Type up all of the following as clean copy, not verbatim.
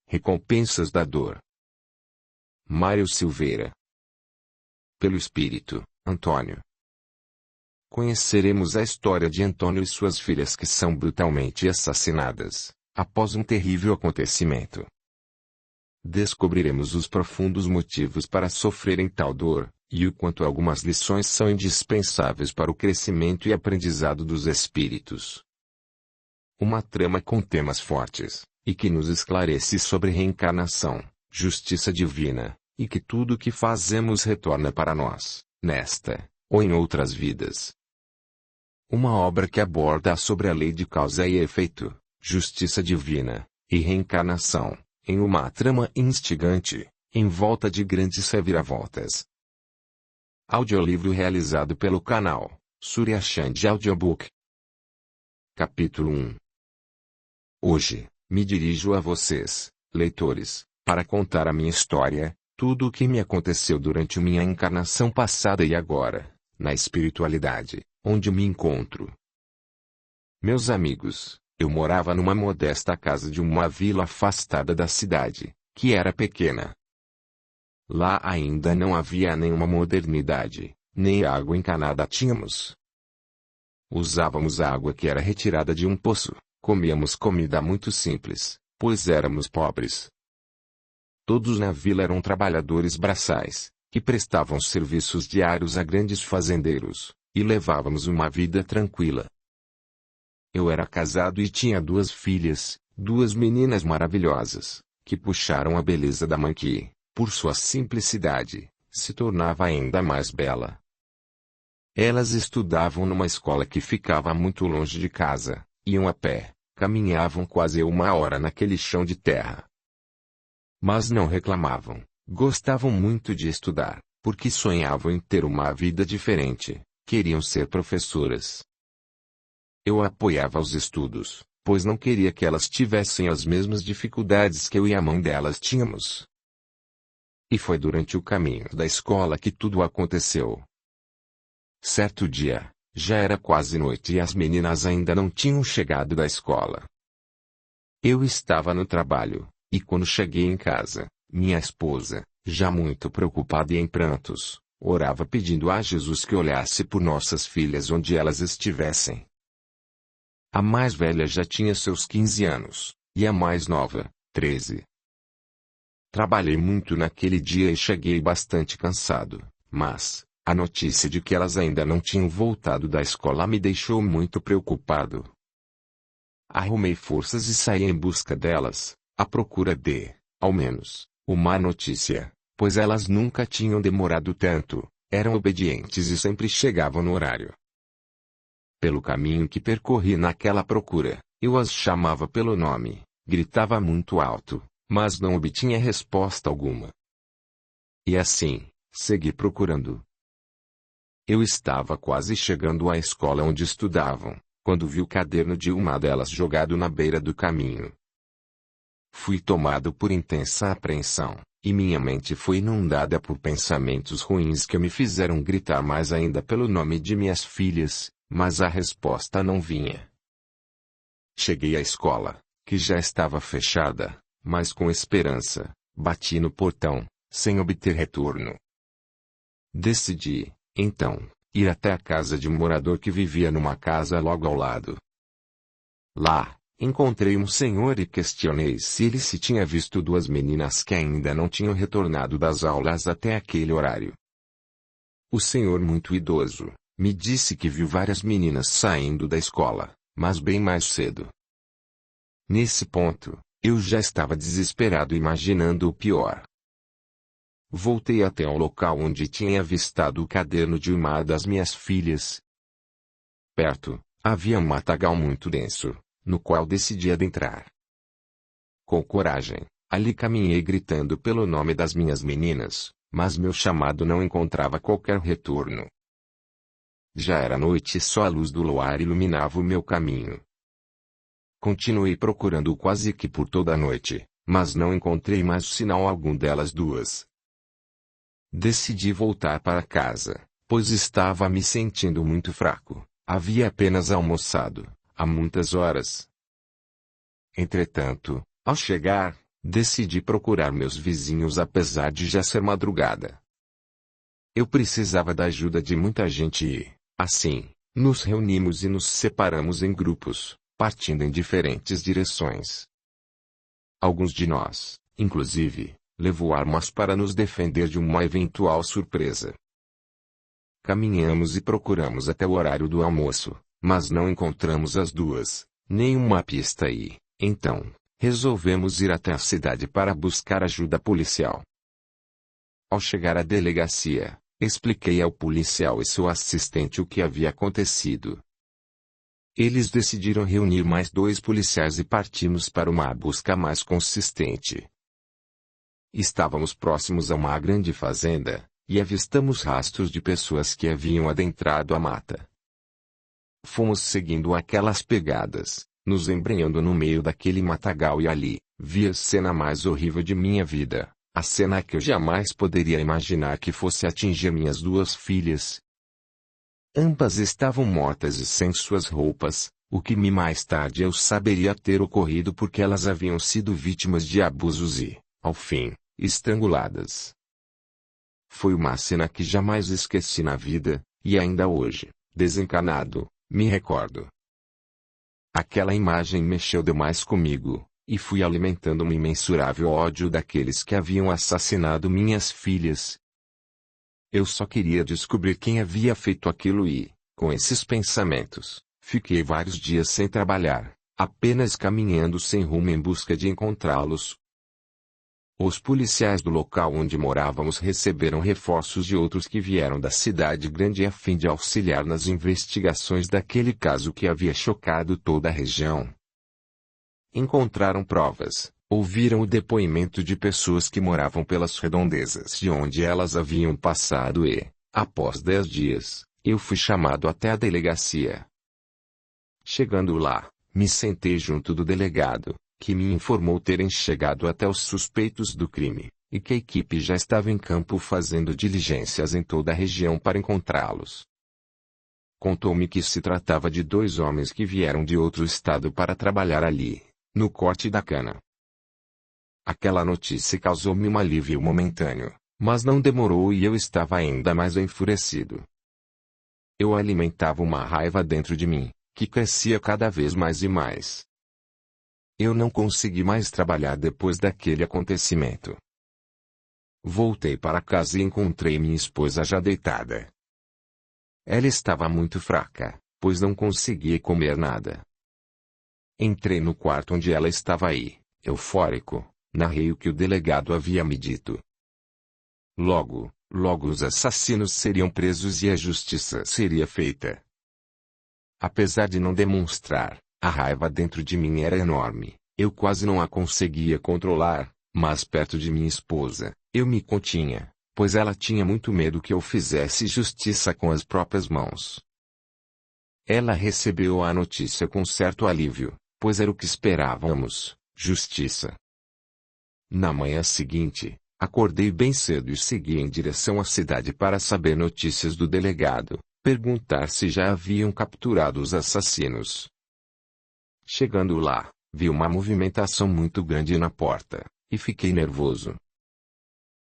Recompensas da dor. Mário Silveira. Pelo Espírito, Antônio. Conheceremos a história de Antônio e suas filhas que são brutalmente assassinadas, após um terrível acontecimento. Descobriremos os profundos motivos para sofrerem tal dor, e o quanto algumas lições são indispensáveis para o crescimento e aprendizado dos espíritos. Uma trama com temas fortes, e que nos esclarece sobre reencarnação, justiça divina, e que tudo o que fazemos retorna para nós, nesta, ou em outras vidas. Uma obra que aborda sobre a lei de causa e efeito, justiça divina, e reencarnação, em uma trama instigante, em volta de grandes reviravoltas. Audiolivro realizado pelo canal Surya Chand Audiobook. Capítulo 1. Hoje, me dirijo a vocês, leitores, para contar a minha história, tudo o que me aconteceu durante minha encarnação passada e agora, na espiritualidade, onde me encontro. Meus amigos, eu morava numa modesta casa de uma vila afastada da cidade, que era pequena. Lá ainda não havia nenhuma modernidade, nem água encanada tínhamos. Usávamos a água que era retirada de um poço, comíamos comida muito simples, pois éramos pobres. Todos na vila eram trabalhadores braçais, que prestavam serviços diários a grandes fazendeiros, e levávamos uma vida tranquila. Eu era casado e tinha 2 filhas, 2 meninas maravilhosas, que puxaram a beleza da mãe que, por sua simplicidade, se tornava ainda mais bela. Elas estudavam numa escola que ficava muito longe de casa, iam a pé, caminhavam quase 1 hora naquele chão de terra. Mas não reclamavam, gostavam muito de estudar, porque sonhavam em ter uma vida diferente, queriam ser professoras. Eu apoiava os estudos, pois não queria que elas tivessem as mesmas dificuldades que eu e a mãe delas tínhamos. E foi durante o caminho da escola que tudo aconteceu. Certo dia, já era quase noite e as meninas ainda não tinham chegado da escola. Eu estava no trabalho, e quando cheguei em casa, minha esposa, já muito preocupada e em prantos, orava pedindo a Jesus que olhasse por nossas filhas onde elas estivessem. A mais velha já tinha seus 15 anos, e a mais nova, 13. Trabalhei muito naquele dia e cheguei bastante cansado, mas a notícia de que elas ainda não tinham voltado da escola me deixou muito preocupado. Arrumei forças e saí em busca delas, à procura de, ao menos, uma notícia, pois elas nunca tinham demorado tanto, eram obedientes e sempre chegavam no horário. Pelo caminho que percorri naquela procura, eu as chamava pelo nome, gritava muito alto, mas não obtinha resposta alguma. E assim, segui procurando. Eu estava quase chegando à escola onde estudavam, quando vi o caderno de uma delas jogado na beira do caminho. Fui tomado por intensa apreensão, e minha mente foi inundada por pensamentos ruins que me fizeram gritar mais ainda pelo nome de minhas filhas, mas a resposta não vinha. Cheguei à escola, que já estava fechada, mas com esperança, bati no portão, sem obter retorno. Decidi, então, ir até a casa de um morador que vivia numa casa logo ao lado. Lá, encontrei um senhor e questionei se ele se tinha visto 2 meninas que ainda não tinham retornado das aulas até aquele horário. O senhor, muito idoso, me disse que viu várias meninas saindo da escola, mas bem mais cedo. Nesse ponto, eu já estava desesperado imaginando o pior. Voltei até ao local onde tinha avistado o caderno de uma das minhas filhas. Perto, havia um matagal muito denso, no qual decidi adentrar. Com coragem, ali caminhei gritando pelo nome das minhas meninas, mas meu chamado não encontrava qualquer retorno. Já era noite e só a luz do luar iluminava o meu caminho. Continuei procurando quase que por toda a noite, mas não encontrei mais sinal algum delas 2. Decidi voltar para casa, pois estava me sentindo muito fraco, havia apenas almoçado, há muitas horas. Entretanto, ao chegar, decidi procurar meus vizinhos apesar de já ser madrugada. Eu precisava da ajuda de muita gente e, assim, nos reunimos e nos separamos em grupos, partindo em diferentes direções. Alguns de nós, inclusive, levou armas para nos defender de uma eventual surpresa. Caminhamos e procuramos até o horário do almoço, mas não encontramos as duas, nenhuma pista e, então, resolvemos ir até a cidade para buscar ajuda policial. Ao chegar à delegacia, expliquei ao policial e seu assistente o que havia acontecido. Eles decidiram reunir mais 2 policiais e partimos para uma busca mais consistente. Estávamos próximos a uma grande fazenda, e avistamos rastros de pessoas que haviam adentrado a mata. Fomos seguindo aquelas pegadas, nos embrenhando no meio daquele matagal e ali, vi a cena mais horrível de minha vida, a cena que eu jamais poderia imaginar que fosse atingir minhas 2 filhas. Ambas estavam mortas e sem suas roupas, o que mais tarde eu saberia ter ocorrido porque elas haviam sido vítimas de abusos e, ao fim, estranguladas. Foi uma cena que jamais esqueci na vida, e ainda hoje, desencanado, me recordo. Aquela imagem mexeu demais comigo, e fui alimentando um imensurável ódio daqueles que haviam assassinado minhas filhas. Eu só queria descobrir quem havia feito aquilo e, com esses pensamentos, fiquei vários dias sem trabalhar, apenas caminhando sem rumo em busca de encontrá-los. Os policiais do local onde morávamos receberam reforços de outros que vieram da cidade grande a fim de auxiliar nas investigações daquele caso que havia chocado toda a região. Encontraram provas, ouviram o depoimento de pessoas que moravam pelas redondezas de onde elas haviam passado e, após 10 dias, eu fui chamado até a delegacia. Chegando lá, me sentei junto do delegado, que me informou terem chegado até os suspeitos do crime, e que a equipe já estava em campo fazendo diligências em toda a região para encontrá-los. Contou-me que se tratava de 2 homens que vieram de outro estado para trabalhar ali, no corte da cana. Aquela notícia causou-me um alívio momentâneo, mas não demorou e eu estava ainda mais enfurecido. Eu alimentava uma raiva dentro de mim, que crescia cada vez mais e mais. Eu não consegui mais trabalhar depois daquele acontecimento. Voltei para casa e encontrei minha esposa já deitada. Ela estava muito fraca, pois não conseguia comer nada. Entrei no quarto onde ela estava e, eufórico, narrei o que o delegado havia me dito. Logo os assassinos seriam presos e a justiça seria feita. Apesar de não demonstrar, a raiva dentro de mim era enorme, eu quase não a conseguia controlar, mas perto de minha esposa, eu me continha, pois ela tinha muito medo que eu fizesse justiça com as próprias mãos. Ela recebeu a notícia com certo alívio, pois era o que esperávamos, justiça. Na manhã seguinte, acordei bem cedo e segui em direção à cidade para saber notícias do delegado, perguntar se já haviam capturado os assassinos. Chegando lá, vi uma movimentação muito grande na porta, e fiquei nervoso.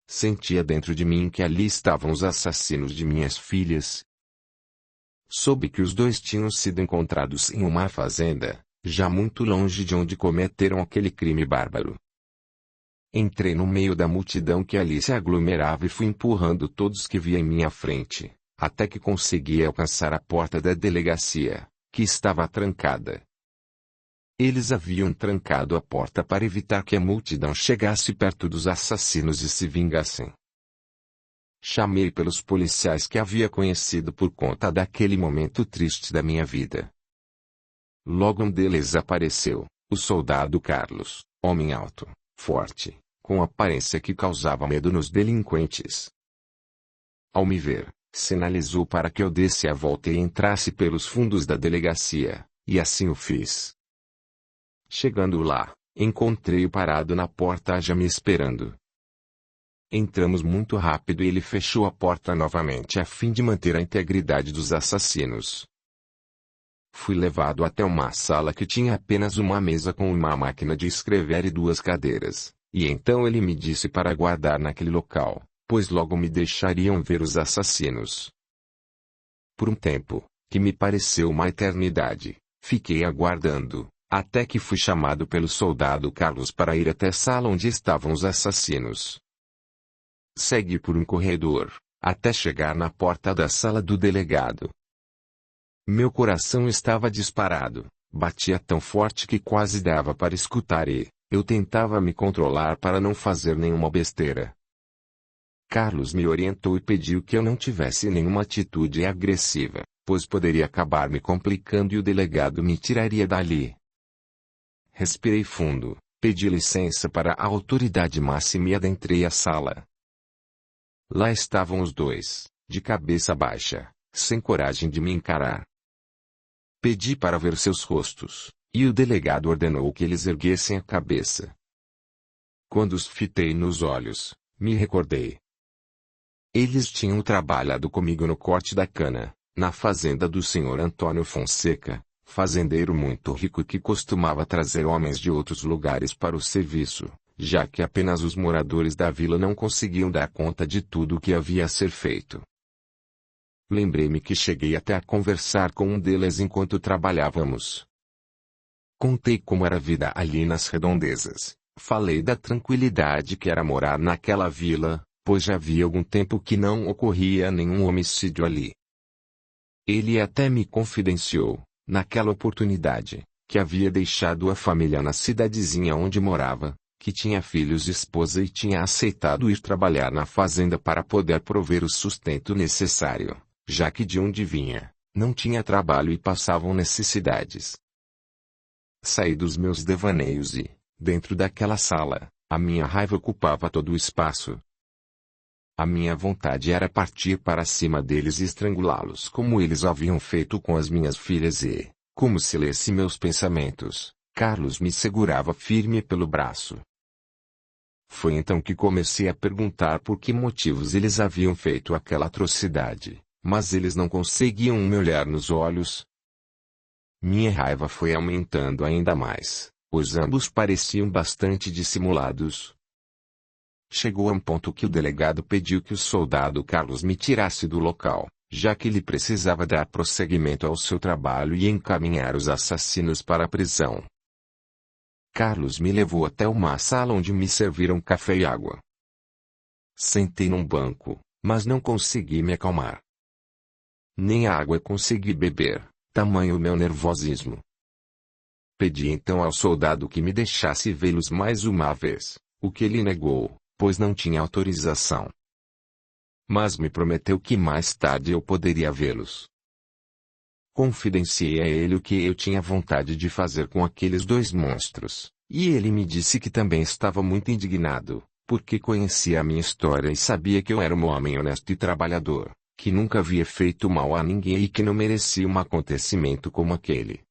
Sentia dentro de mim que ali estavam os assassinos de minhas filhas. Soube que os 2 tinham sido encontrados em uma fazenda, já muito longe de onde cometeram aquele crime bárbaro. Entrei no meio da multidão que ali se aglomerava e fui empurrando todos que via em minha frente, até que consegui alcançar a porta da delegacia, que estava trancada. Eles haviam trancado a porta para evitar que a multidão chegasse perto dos assassinos e se vingassem. Chamei pelos policiais que havia conhecido por conta daquele momento triste da minha vida. Logo um deles apareceu, o soldado Carlos, homem alto, forte, com aparência que causava medo nos delinquentes. Ao me ver, sinalizou para que eu desse a volta e entrasse pelos fundos da delegacia, e assim o fiz. Chegando lá, encontrei-o parado na porta já me esperando. Entramos muito rápido e ele fechou a porta novamente a fim de manter a integridade dos assassinos. Fui levado até uma sala que tinha apenas uma mesa com uma máquina de escrever e 2 cadeiras, E então ele me disse para aguardar naquele local, pois logo me deixariam ver os assassinos. Por um tempo, que me pareceu uma eternidade, fiquei aguardando, até que fui chamado pelo soldado Carlos para ir até a sala onde estavam os assassinos. Segui por um corredor, até chegar na porta da sala do delegado. Meu coração estava disparado, batia tão forte que quase dava para escutar e eu tentava me controlar para não fazer nenhuma besteira. Carlos me orientou e pediu que eu não tivesse nenhuma atitude agressiva, pois poderia acabar me complicando e o delegado me tiraria dali. Respirei fundo, pedi licença para a autoridade máxima e adentrei a sala. Lá estavam os dois, de cabeça baixa, sem coragem de me encarar. Pedi para ver seus rostos, e o delegado ordenou que eles erguessem a cabeça. Quando os fitei nos olhos, me recordei. Eles tinham trabalhado comigo no corte da cana, na fazenda do Sr. Antônio Fonseca, fazendeiro muito rico que costumava trazer homens de outros lugares para o serviço, já que apenas os moradores da vila não conseguiam dar conta de tudo o que havia a ser feito. Lembrei-me que cheguei até a conversar com um deles enquanto trabalhávamos. Contei como era a vida ali nas redondezas, falei da tranquilidade que era morar naquela vila, pois já havia algum tempo que não ocorria nenhum homicídio ali. Ele até me confidenciou, naquela oportunidade, que havia deixado a família na cidadezinha onde morava, que tinha filhos e esposa e tinha aceitado ir trabalhar na fazenda para poder prover o sustento necessário, já que de onde vinha, não tinha trabalho e passavam necessidades. Saí dos meus devaneios e, dentro daquela sala, a minha raiva ocupava todo o espaço. A minha vontade era partir para cima deles e estrangulá-los como eles haviam feito com as minhas filhas e, como se lesse meus pensamentos, Carlos me segurava firme pelo braço. Foi então que comecei a perguntar por que motivos eles haviam feito aquela atrocidade, mas eles não conseguiam me olhar nos olhos. Minha raiva foi aumentando ainda mais, pois ambos pareciam bastante dissimulados. Chegou a um ponto que o delegado pediu que o soldado Carlos me tirasse do local, já que ele precisava dar prosseguimento ao seu trabalho e encaminhar os assassinos para a prisão. Carlos me levou até uma sala onde me serviram café e água. Sentei num banco, mas não consegui me acalmar. Nem a água consegui beber, tamanho o meu nervosismo. Pedi então ao soldado que me deixasse vê-los mais uma vez, o que ele negou, pois não tinha autorização. Mas me prometeu que mais tarde eu poderia vê-los. Confidenciei a ele o que eu tinha vontade de fazer com aqueles dois monstros, e ele me disse que também estava muito indignado, porque conhecia a minha história e sabia que eu era um homem honesto e trabalhador, que nunca havia feito mal a ninguém e que não merecia um acontecimento como aquele.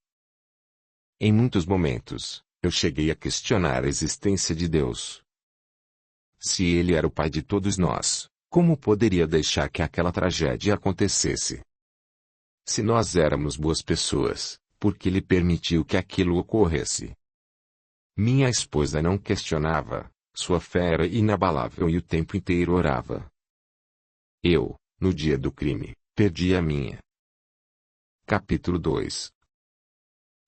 Em muitos momentos, eu cheguei a questionar a existência de Deus. Se ele era o pai de todos nós, como poderia deixar que aquela tragédia acontecesse? Se nós éramos boas pessoas, por que ele permitiu que aquilo ocorresse? Minha esposa não questionava, sua fé era inabalável e o tempo inteiro orava. Eu, no dia do crime, perdi a minha. Capítulo 2.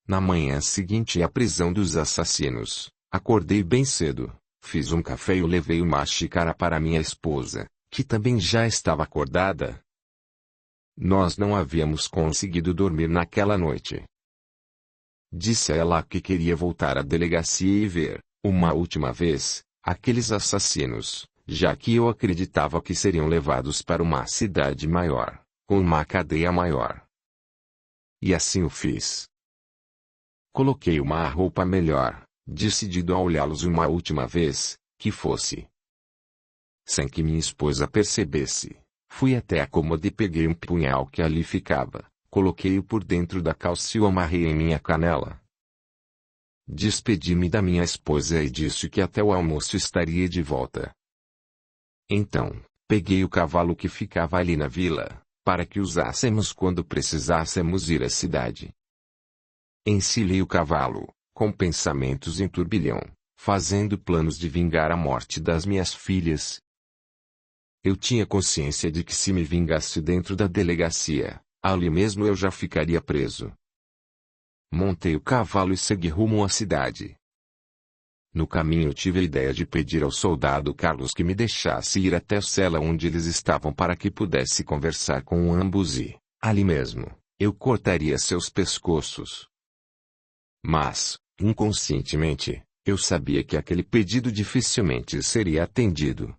Na manhã seguinte à prisão dos assassinos, acordei bem cedo. Fiz um café e levei uma xícara para minha esposa, que também já estava acordada. Nós não havíamos conseguido dormir naquela noite. Disse a ela que queria voltar à delegacia e ver, uma última vez, aqueles assassinos, já que eu acreditava que seriam levados para uma cidade maior, com uma cadeia maior. E assim o fiz. Coloquei uma roupa melhor, decidido a olhá-los uma última vez, que fosse. Sem que minha esposa percebesse, fui até a cômoda e peguei um punhal que ali ficava, coloquei-o por dentro da calça e o amarrei em minha canela. Despedi-me da minha esposa e disse que até o almoço estaria de volta. Então, peguei o cavalo que ficava ali na vila, para que usássemos quando precisássemos ir à cidade. Encilhei o cavalo, com pensamentos em turbilhão, fazendo planos de vingar a morte das minhas filhas. Eu tinha consciência de que se me vingasse dentro da delegacia, ali mesmo eu já ficaria preso. Montei o cavalo e segui rumo à cidade. No caminho tive a ideia de pedir ao soldado Carlos que me deixasse ir até a cela onde eles estavam para que pudesse conversar com ambos e, ali mesmo, eu cortaria seus pescoços. Mas, inconscientemente, eu sabia que aquele pedido dificilmente seria atendido.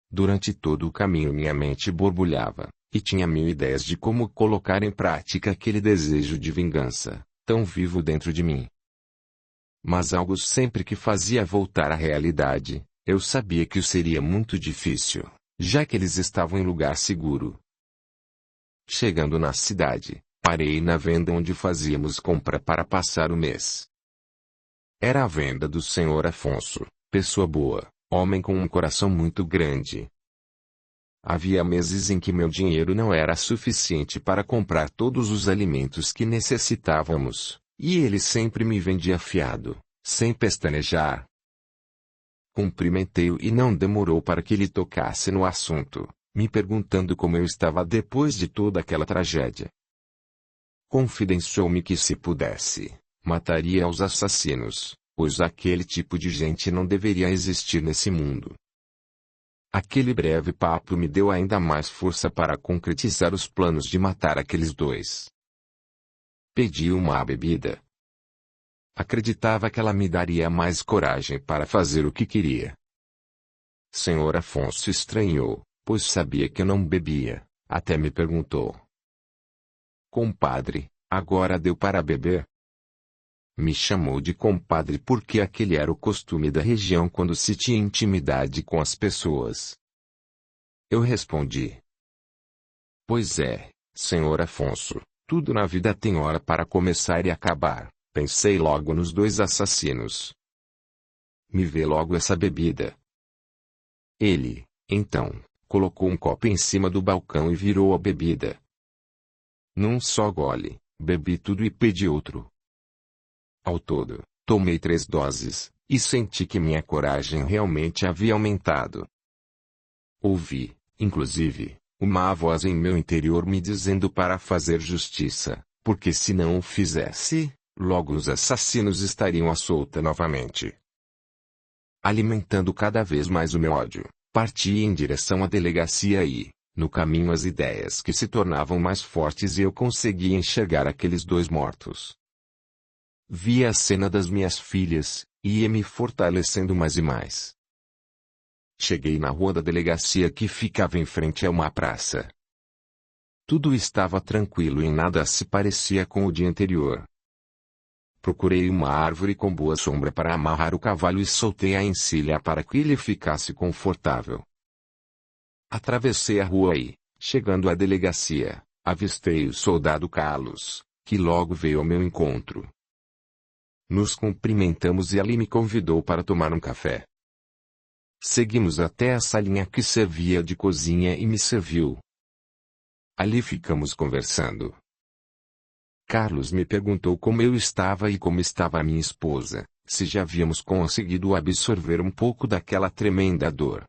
Durante todo o caminho minha mente borbulhava, e tinha mil ideias de como colocar em prática aquele desejo de vingança, tão vivo dentro de mim. Mas algo sempre que fazia voltar à realidade, eu sabia que seria muito difícil, já que eles estavam em lugar seguro. Chegando na cidade, parei na venda onde fazíamos compra para passar o mês. Era a venda do Senhor Afonso, pessoa boa, homem com um coração muito grande. Havia meses em que meu dinheiro não era suficiente para comprar todos os alimentos que necessitávamos. E ele sempre me vendia fiado, sem pestanejar. Cumprimentei-o e não demorou para que ele tocasse no assunto, me perguntando como eu estava depois de toda aquela tragédia. Confidenciou-me que se pudesse, mataria os assassinos, pois aquele tipo de gente não deveria existir nesse mundo. Aquele breve papo me deu ainda mais força para concretizar os planos de matar aqueles dois. Pedi uma bebida. Acreditava que ela me daria mais coragem para fazer o que queria. Senhor Afonso estranhou, pois sabia que eu não bebia, até me perguntou: "Compadre, agora deu para beber?" Me chamou de compadre porque aquele era o costume da região quando se tinha intimidade com as pessoas. Eu respondi: "Pois é, senhor Afonso. Tudo na vida tem hora para começar e acabar." Pensei logo nos dois assassinos. Me vê logo essa bebida. Ele, então, colocou um copo em cima do balcão e virou a bebida. Num só gole, bebi tudo e pedi outro. Ao todo, tomei 3 doses, e senti que minha coragem realmente havia aumentado. Ouvi, inclusive, uma voz em meu interior me dizendo para fazer justiça, porque se não o fizesse, logo os assassinos estariam à solta novamente. Alimentando cada vez mais o meu ódio, parti em direção à delegacia e, no caminho as ideias que se tornavam mais fortes e eu conseguia enxergar aqueles dois mortos. Via a cena das minhas filhas, e ia me fortalecendo mais e mais. Cheguei na rua da delegacia que ficava em frente a uma praça. Tudo estava tranquilo e nada se parecia com o dia anterior. Procurei uma árvore com boa sombra para amarrar o cavalo e soltei a encilha para que ele ficasse confortável. Atravessei a rua e, chegando à delegacia, avistei o soldado Carlos, que logo veio ao meu encontro. Nos cumprimentamos e ali me convidou para tomar um café. Seguimos até a salinha que servia de cozinha e me serviu. Ali ficamos conversando. Carlos me perguntou como eu estava e como estava a minha esposa, se já havíamos conseguido absorver um pouco daquela tremenda dor.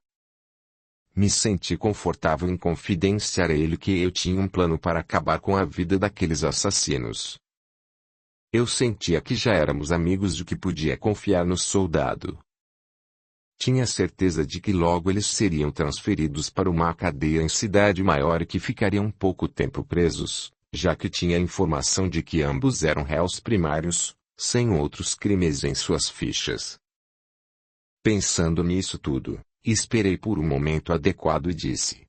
Me senti confortável em confidenciar a ele que eu tinha um plano para acabar com a vida daqueles assassinos. Eu sentia que já éramos amigos e que podia confiar no soldado. Tinha certeza de que logo eles seriam transferidos para uma cadeia em cidade maior e que ficariam pouco tempo presos, já que tinha informação de que ambos eram réus primários, sem outros crimes em suas fichas. Pensando nisso tudo, esperei por um momento adequado e disse: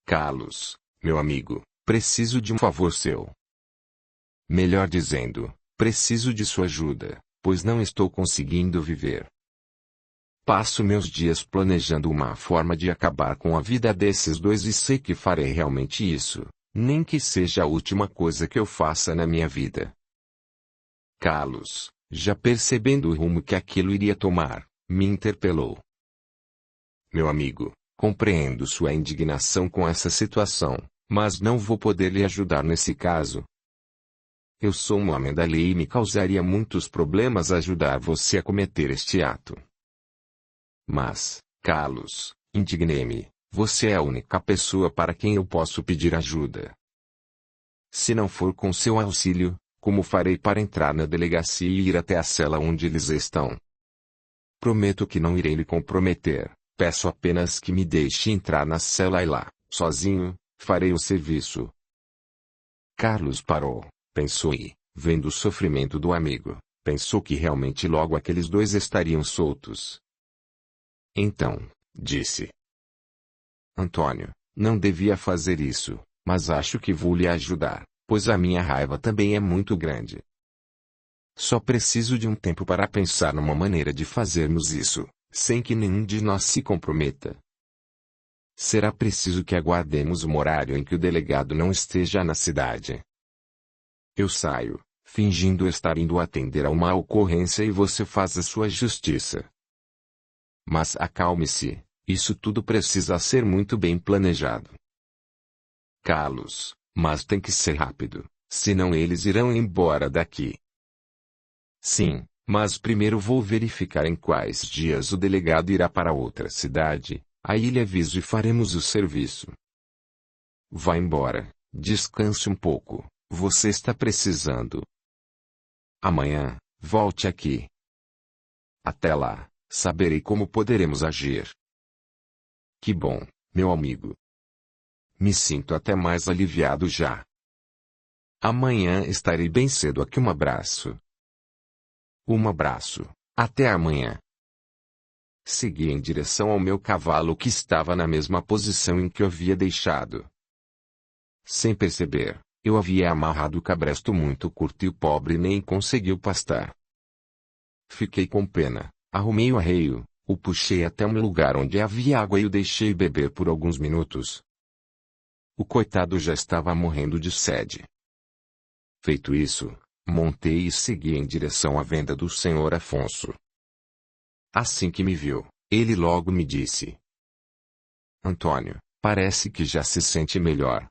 "Carlos, meu amigo, preciso de um favor seu. Melhor dizendo, preciso de sua ajuda, pois não estou conseguindo viver. Passo meus dias planejando uma forma de acabar com a vida desses dois e sei que farei realmente isso, nem que seja a última coisa que eu faça na minha vida." Carlos, já percebendo o rumo que aquilo iria tomar, me interpelou: "Meu amigo, compreendo sua indignação com essa situação, mas não vou poder lhe ajudar nesse caso." Eu sou um homem da lei e me causaria muitos problemas ajudar você a cometer este ato. Mas, Carlos, indignei-me, você é a única pessoa para quem eu posso pedir ajuda. Se não for com seu auxílio, como farei para entrar na delegacia e ir até a cela onde eles estão? Prometo que não irei lhe comprometer, peço apenas que me deixe entrar na cela e lá, sozinho, farei o serviço. Carlos parou, pensou e, vendo o sofrimento do amigo, pensou que realmente logo aqueles dois estariam soltos. Então, disse: Antônio, não devia fazer isso, mas acho que vou lhe ajudar, pois a minha raiva também é muito grande. Só preciso de um tempo para pensar numa maneira de fazermos isso, sem que nenhum de nós se comprometa. Será preciso que aguardemos um horário em que o delegado não esteja na cidade. Eu saio, fingindo estar indo atender a uma ocorrência e você faz a sua justiça. Mas acalme-se, isso tudo precisa ser muito bem planejado. Carlos, mas tem que ser rápido, senão eles irão embora daqui. Sim, mas primeiro vou verificar em quais dias o delegado irá para outra cidade, aí lhe aviso e faremos o serviço. Vá embora, descanse um pouco, você está precisando. Amanhã, volte aqui. Até lá, saberei como poderemos agir. Que bom, meu amigo. Me sinto até mais aliviado já. Amanhã estarei bem cedo aqui. Um abraço. Um abraço. Até amanhã. Segui em direção ao meu cavalo que estava na mesma posição em que eu havia deixado. Sem perceber, eu havia amarrado o cabresto muito curto e o pobre nem conseguiu pastar. Fiquei com pena, arrumei o arreio, o puxei até um lugar onde havia água e o deixei beber por alguns minutos. O coitado já estava morrendo de sede. Feito isso, montei e segui em direção à venda do Sr. Afonso. Assim que me viu, ele logo me disse: Antônio, parece que já se sente melhor.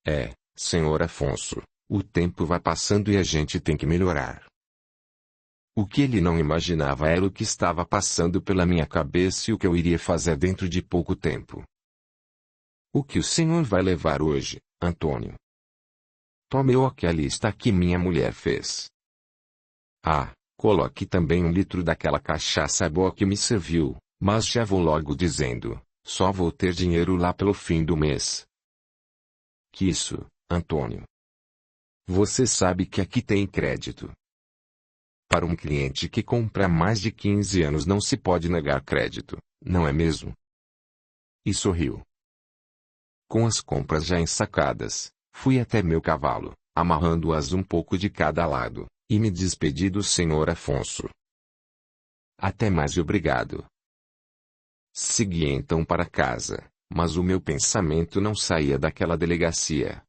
É, Sr. Afonso, o tempo vai passando e a gente tem que melhorar. O que ele não imaginava era o que estava passando pela minha cabeça e o que eu iria fazer dentro de pouco tempo. O que o senhor vai levar hoje, Antônio? Tome o que a lista que minha mulher fez. Ah, coloque também 1 litro daquela cachaça boa que me serviu, mas já vou logo dizendo, só vou ter dinheiro lá pelo fim do mês. Que isso, Antônio? Você sabe que aqui tem crédito. Para um cliente que compra há mais de 15 anos não se pode negar crédito, não é mesmo? E sorriu. Com as compras já ensacadas, fui até meu cavalo, amarrando-as um pouco de cada lado, e me despedi do Sr. Afonso. Até mais e obrigado. Segui então para casa, mas o meu pensamento não saía daquela delegacia.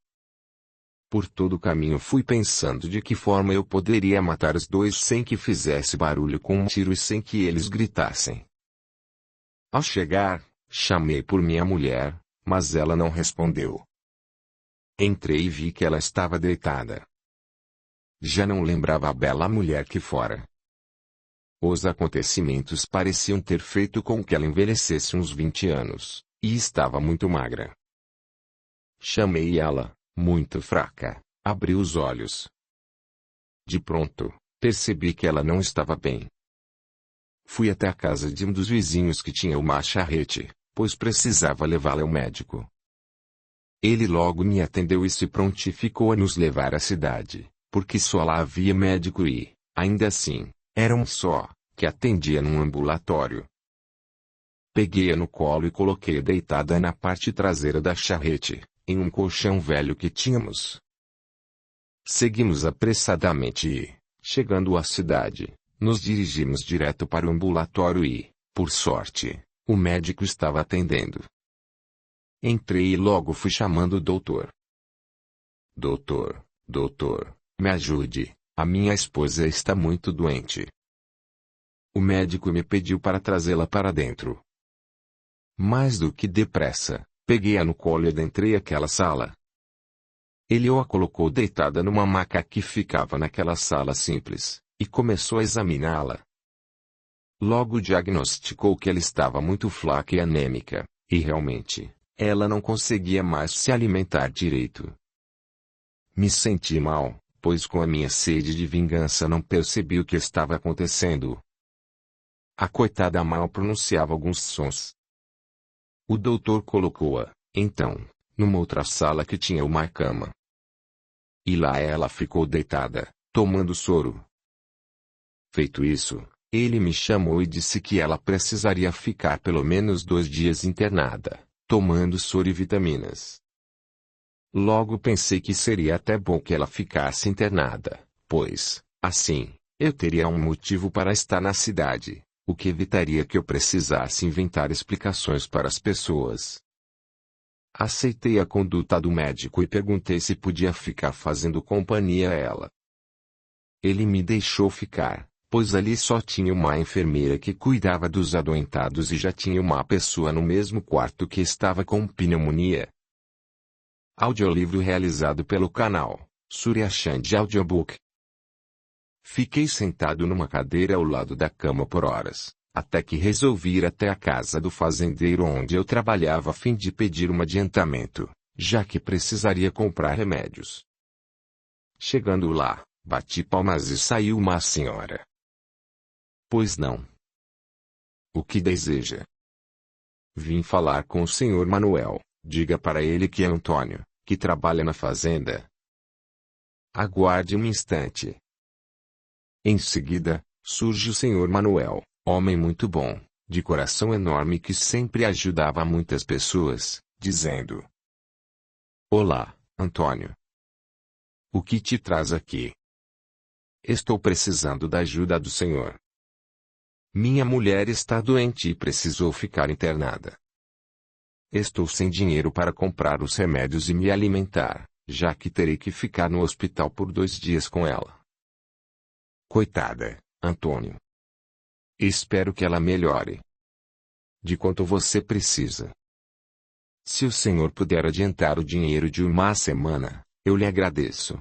Por todo o caminho fui pensando de que forma eu poderia matar os dois sem que fizesse barulho com um tiro e sem que eles gritassem. Ao chegar, chamei por minha mulher, mas ela não respondeu. Entrei e vi que ela estava deitada. Já não lembrava a bela mulher que fora. Os acontecimentos pareciam ter feito com que ela envelhecesse uns 20 anos, e estava muito magra. Chamei ela. Muito fraca, abri os olhos. De pronto, percebi que ela não estava bem. Fui até a casa de um dos vizinhos que tinha uma charrete, pois precisava levá-la ao médico. Ele logo me atendeu e se prontificou a nos levar à cidade, porque só lá havia médico e, ainda assim, era um só, que atendia num ambulatório. Peguei-a no colo e coloquei-a deitada na parte traseira da charrete, em um colchão velho que tínhamos. Seguimos apressadamente e, chegando à cidade, nos dirigimos direto para o ambulatório e, por sorte, o médico estava atendendo. Entrei e logo fui chamando o doutor. Doutor, me ajude, a minha esposa está muito doente. O médico me pediu para trazê-la para dentro. Mais do que depressa, peguei-a no colo e adentrei aquela sala. Ele a colocou deitada numa maca que ficava naquela sala simples, e começou a examiná-la. Logo diagnosticou que ela estava muito fraca e anêmica, e realmente, ela não conseguia mais se alimentar direito. Me senti mal, pois com a minha sede de vingança não percebi o que estava acontecendo. A coitada mal pronunciava alguns sons. O doutor colocou-a, então, numa outra sala que tinha uma cama. E lá ela ficou deitada, tomando soro. Feito isso, ele me chamou e disse que ela precisaria ficar pelo menos 2 dias internada, tomando soro e vitaminas. Logo pensei que seria até bom que ela ficasse internada, pois, assim, eu teria um motivo para estar na cidade, o que evitaria que eu precisasse inventar explicações para as pessoas. Aceitei a conduta do médico e perguntei se podia ficar fazendo companhia a ela. Ele me deixou ficar, pois ali só tinha uma enfermeira que cuidava dos adoentados e já tinha uma pessoa no mesmo quarto que estava com pneumonia. Audiolivro realizado pelo canal Surya Chand Audiobook. Fiquei sentado numa cadeira ao lado da cama por horas, até que resolvi ir até a casa do fazendeiro onde eu trabalhava a fim de pedir um adiantamento, já que precisaria comprar remédios. Chegando lá, bati palmas e saiu uma senhora. Pois não. O que deseja? Vim falar com o senhor Manuel. Diga para ele que é Antônio, que trabalha na fazenda. Aguarde um instante. Em seguida, surge o senhor Manuel, homem muito bom, de coração enorme que sempre ajudava muitas pessoas, dizendo: Olá, Antônio. O que te traz aqui? Estou precisando da ajuda do senhor. Minha mulher está doente e precisou ficar internada. Estou sem dinheiro para comprar os remédios e me alimentar, já que terei que ficar no hospital por 2 dias com ela. Coitada, Antônio. Espero que ela melhore. De quanto você precisa? Se o senhor puder adiantar o dinheiro de uma semana, eu lhe agradeço.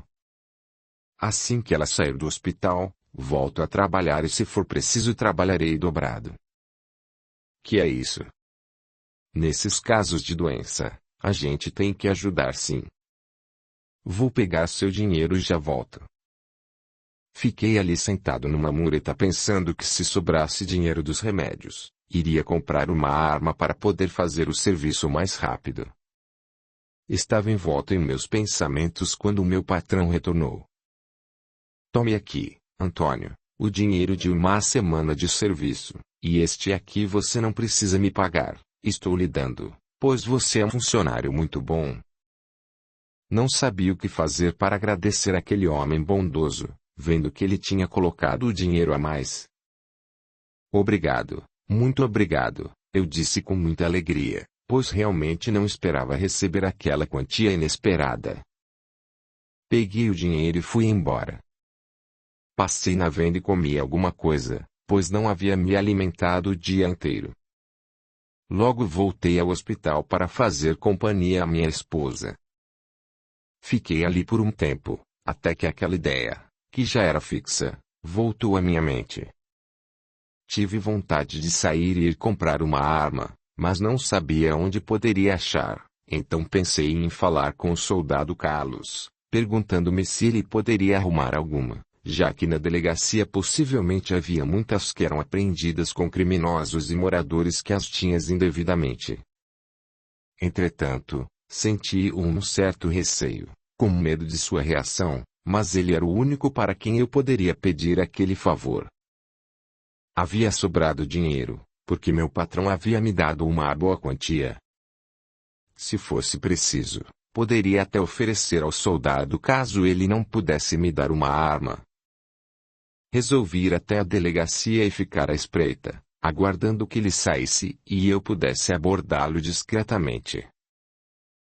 Assim que ela sair do hospital, volto a trabalhar e se for preciso trabalharei dobrado. Que é isso? Nesses casos de doença, a gente tem que ajudar sim. Vou pegar seu dinheiro e já volto. Fiquei ali sentado numa mureta pensando que se sobrasse dinheiro dos remédios, iria comprar uma arma para poder fazer o serviço mais rápido. Estava envolto em meus pensamentos quando o meu patrão retornou. Tome aqui, Antônio, o dinheiro de uma semana de serviço, e este aqui você não precisa me pagar. Estou lhe dando, pois você é um funcionário muito bom. Não sabia o que fazer para agradecer aquele homem bondoso, vendo que ele tinha colocado o dinheiro a mais. Obrigado, muito obrigado, eu disse com muita alegria, pois realmente não esperava receber aquela quantia inesperada. Peguei o dinheiro e fui embora. Passei na venda e comi alguma coisa, pois não havia me alimentado o dia inteiro. Logo voltei ao hospital para fazer companhia à minha esposa. Fiquei ali por um tempo, até que aquela ideia, que já era fixa, voltou à minha mente. Tive vontade de sair e ir comprar uma arma, mas não sabia onde poderia achar, então pensei em falar com o soldado Carlos, perguntando-me se ele poderia arrumar alguma, já que na delegacia possivelmente havia muitas que eram apreendidas com criminosos e moradores que as tinham indevidamente. Entretanto, senti um certo receio, com medo de sua reação, mas ele era o único para quem eu poderia pedir aquele favor. Havia sobrado dinheiro, porque meu patrão havia me dado uma boa quantia. Se fosse preciso, poderia até oferecer ao soldado caso ele não pudesse me dar uma arma. Resolvi ir até a delegacia e ficar à espreita, aguardando que ele saísse e eu pudesse abordá-lo discretamente.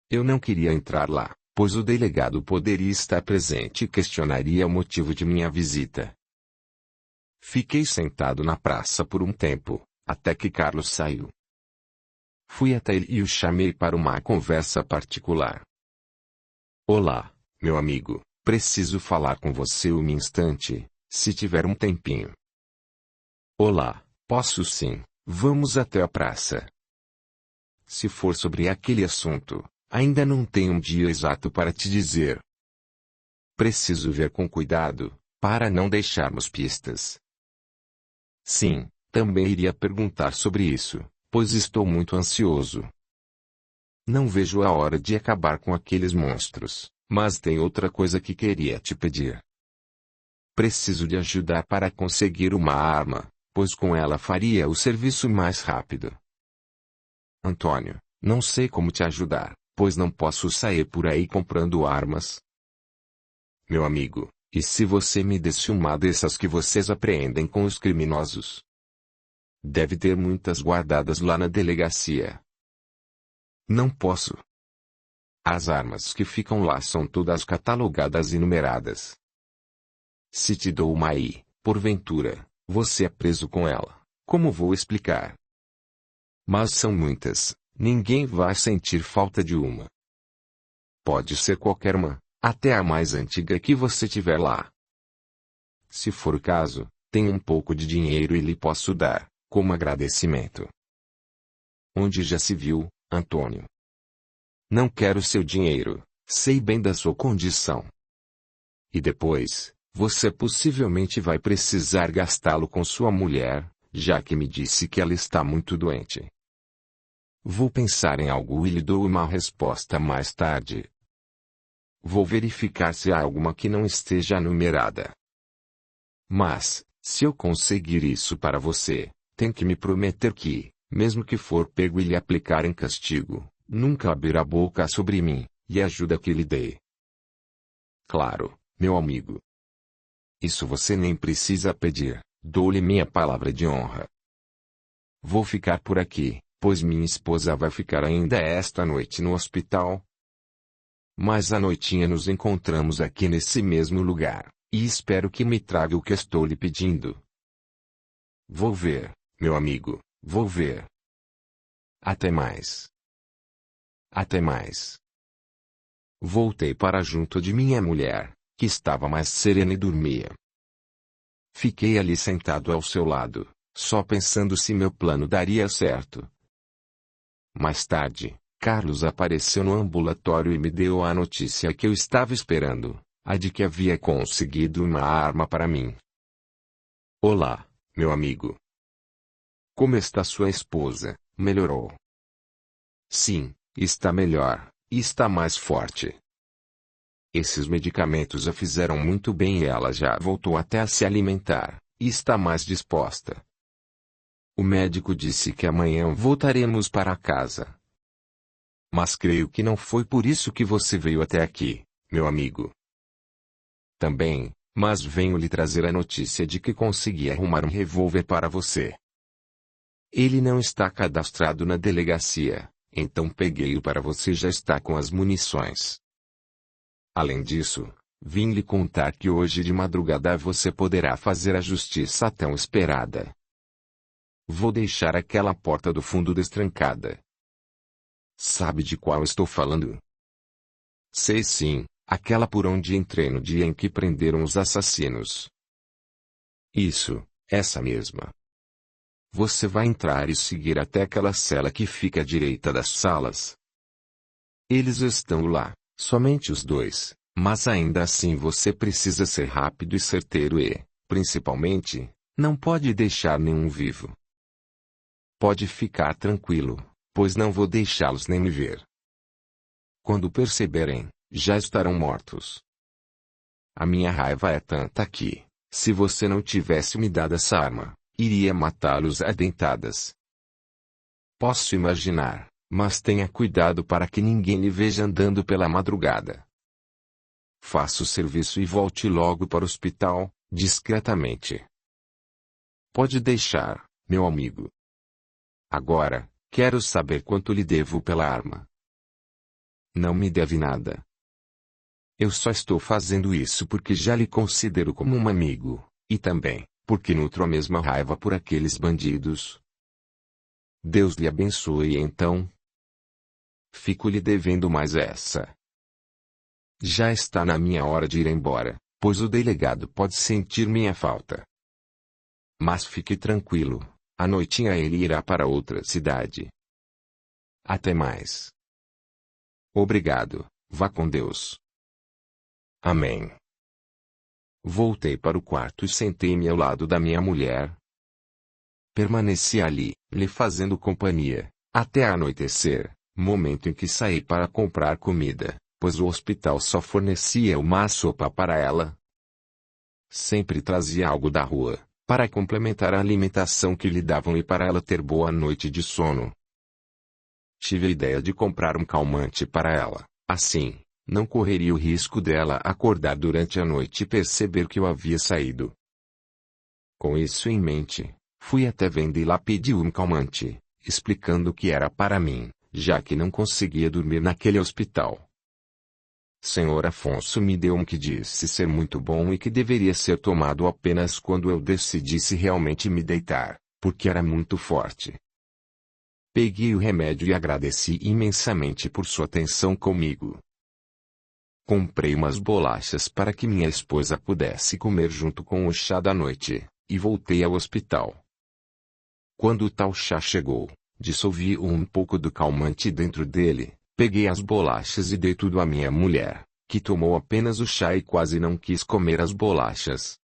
Eu não queria entrar lá, pois o delegado poderia estar presente e questionaria o motivo de minha visita. Fiquei sentado na praça por um tempo, até que Carlos saiu. Fui até ele e o chamei para uma conversa particular. Olá, meu amigo, preciso falar com você um instante, se tiver um tempinho. Olá, posso sim, vamos até a praça. Se for sobre aquele assunto, ainda não tenho um dia exato para te dizer. Preciso ver com cuidado, para não deixarmos pistas. Sim, também iria perguntar sobre isso, pois estou muito ansioso. Não vejo a hora de acabar com aqueles monstros, mas tem outra coisa que queria te pedir. Preciso de ajudar para conseguir uma arma, pois com ela faria o serviço mais rápido. Antônio, não sei como te ajudar, pois não posso sair por aí comprando armas. Meu amigo, e se você me desse uma dessas que vocês apreendem com os criminosos? Deve ter muitas guardadas lá na delegacia. Não posso. As armas que ficam lá são todas catalogadas e numeradas. Se te dou uma aí, porventura, você é preso com ela. Como vou explicar? Mas são muitas, ninguém vai sentir falta de uma. Pode ser qualquer uma, até a mais antiga que você tiver lá. Se for o caso, tenho um pouco de dinheiro e lhe posso dar, como agradecimento. Onde já se viu, Antônio? Não quero seu dinheiro, sei bem da sua condição. E depois, você possivelmente vai precisar gastá-lo com sua mulher, já que me disse que ela está muito doente. Vou pensar em algo e lhe dou uma resposta mais tarde. Vou verificar se há alguma que não esteja numerada. Mas, se eu conseguir isso para você, tem que me prometer que, mesmo que for pego e lhe aplicarem castigo, nunca abrir a boca sobre mim, e a ajuda que lhe dei. Claro, meu amigo. Isso você nem precisa pedir, dou-lhe minha palavra de honra. Vou ficar por aqui, pois minha esposa vai ficar ainda esta noite no hospital. Mas à noitinha nos encontramos aqui nesse mesmo lugar, e espero que me traga o que estou lhe pedindo. Vou ver, meu amigo, vou ver. Até mais. Até mais. Voltei para junto de minha mulher, que estava mais serena e dormia. Fiquei ali sentado ao seu lado, só pensando se meu plano daria certo. Mais tarde, Carlos apareceu no ambulatório e me deu a notícia que eu estava esperando, a de que havia conseguido uma arma para mim. Olá, meu amigo. Como está sua esposa? Melhorou? Sim, está melhor, e está mais forte. Esses medicamentos a fizeram muito bem e ela já voltou até a se alimentar, e está mais disposta. O médico disse que amanhã voltaremos para casa. Mas creio que não foi por isso que você veio até aqui, meu amigo. Também, mas venho lhe trazer a notícia de que consegui arrumar um revólver para você. Ele não está cadastrado na delegacia, então peguei-o para você e já está com as munições. Além disso, vim lhe contar que hoje de madrugada você poderá fazer a justiça tão esperada. Vou deixar aquela porta do fundo destrancada. Sabe de qual estou falando? Sei sim, aquela por onde entrei no dia em que prenderam os assassinos. Isso, essa mesma. Você vai entrar e seguir até aquela cela que fica à direita das salas. Eles estão lá, somente os dois, mas ainda assim você precisa ser rápido e certeiro e, principalmente, não pode deixar nenhum vivo. Pode ficar tranquilo, pois não vou deixá-los nem me ver. Quando perceberem, já estarão mortos. A minha raiva é tanta que, se você não tivesse me dado essa arma, iria matá-los a dentadas. Posso imaginar, mas tenha cuidado para que ninguém lhe veja andando pela madrugada. Faça o serviço e volte logo para o hospital, discretamente. Pode deixar, meu amigo. Agora, quero saber quanto lhe devo pela arma. Não me deve nada. Eu só estou fazendo isso porque já lhe considero como um amigo, e também, porque nutro a mesma raiva por aqueles bandidos. Deus lhe abençoe então. Fico lhe devendo mais essa. Já está na minha hora de ir embora, pois o delegado pode sentir minha falta. Mas fique tranquilo, à noitinha ele irá para outra cidade. Até mais. Obrigado, vá com Deus. Amém. Voltei para o quarto e sentei-me ao lado da minha mulher. Permaneci ali, lhe fazendo companhia, até anoitecer, momento em que saí para comprar comida, pois o hospital só fornecia uma sopa para ela. Sempre trazia algo da rua, para complementar a alimentação que lhe davam e para ela ter boa noite de sono. Tive a ideia de comprar um calmante para ela, assim, não correria o risco dela acordar durante a noite e perceber que eu havia saído. Com isso em mente, fui até a venda e lá pedi um calmante, explicando que era para mim, já que não conseguia dormir naquele hospital. Senhor Afonso me deu um que disse ser muito bom e que deveria ser tomado apenas quando eu decidisse realmente me deitar, porque era muito forte. Peguei o remédio e agradeci imensamente por sua atenção comigo. Comprei umas bolachas para que minha esposa pudesse comer junto com o chá da noite, e voltei ao hospital. Quando o tal chá chegou, dissolvi um pouco do calmante dentro dele, peguei as bolachas e dei tudo à minha mulher, que tomou apenas o chá e quase não quis comer as bolachas.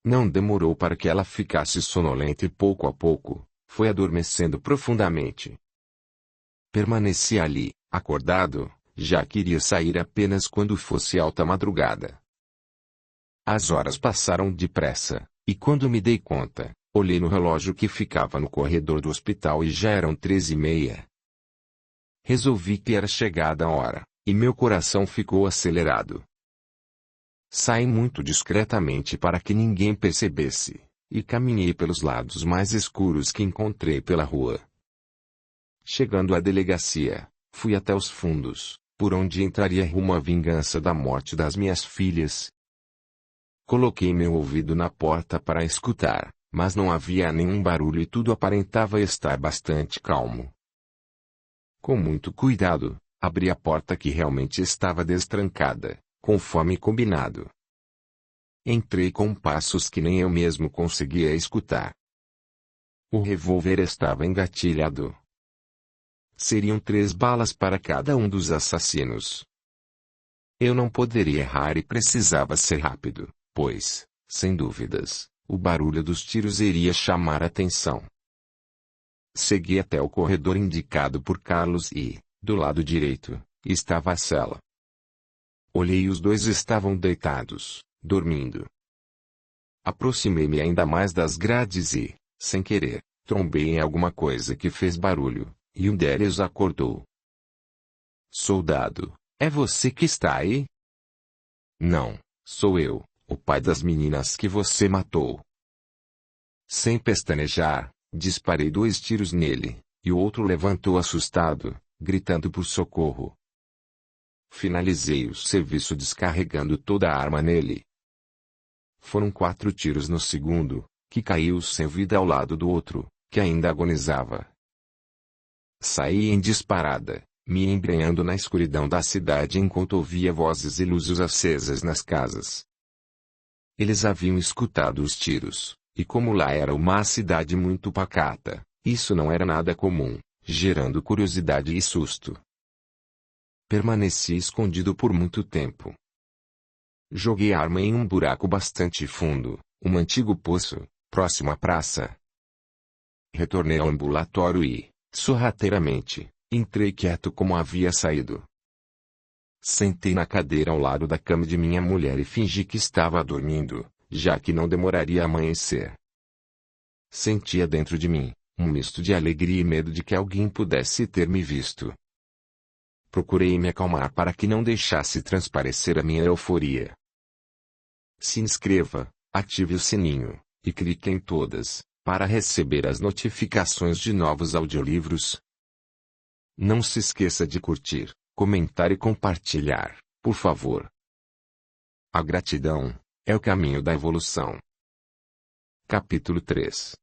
Não demorou para que ela ficasse sonolenta e pouco a pouco, foi adormecendo profundamente. Permaneci ali, acordado, já queria sair apenas quando fosse alta madrugada. As horas passaram depressa, e quando me dei conta, olhei no relógio que ficava no corredor do hospital e já eram 13h30. Resolvi que era chegada a hora, e meu coração ficou acelerado. Saí muito discretamente para que ninguém percebesse, e caminhei pelos lados mais escuros que encontrei pela rua. Chegando à delegacia, fui até os fundos, por onde entraria rumo à vingança da morte das minhas filhas. Coloquei meu ouvido na porta para escutar, mas não havia nenhum barulho e tudo aparentava estar bastante calmo. Com muito cuidado, abri a porta que realmente estava destrancada, conforme combinado. Entrei com passos que nem eu mesmo conseguia escutar. O revólver estava engatilhado. Seriam 3 balas para cada um dos assassinos. Eu não poderia errar e precisava ser rápido, pois, sem dúvidas, o barulho dos tiros iria chamar a atenção. Segui até o corredor indicado por Carlos e, do lado direito, estava a cela. Olhei e os dois estavam deitados, dormindo. Aproximei-me ainda mais das grades e, sem querer, trombei em alguma coisa que fez barulho, e um deles acordou. Soldado, é você que está aí? Não, sou eu, o pai das meninas que você matou. Sem pestanejar, disparei 2 tiros nele, e o outro levantou assustado, gritando por socorro. Finalizei o serviço descarregando toda a arma nele. Foram 4 tiros no segundo, que caiu sem vida ao lado do outro, que ainda agonizava. Saí em disparada, me embrenhando na escuridão da cidade enquanto ouvia vozes e luzes acesas nas casas. Eles haviam escutado os tiros, e como lá era uma cidade muito pacata, isso não era nada comum, gerando curiosidade e susto. Permaneci escondido por muito tempo. Joguei a arma em um buraco bastante fundo, um antigo poço, próximo à praça. Retornei ao ambulatório e, sorrateiramente, entrei quieto como havia saído. Sentei na cadeira ao lado da cama de minha mulher e fingi que estava dormindo, já que não demoraria a amanhecer. Sentia dentro de mim um misto de alegria e medo de que alguém pudesse ter me visto. Procurei me acalmar para que não deixasse transparecer a minha euforia. Se inscreva, ative o sininho, e clique em todas, para receber as notificações de novos audiolivros. Não se esqueça de curtir, comentar e compartilhar, por favor. A gratidão é o caminho da evolução. Capítulo 3.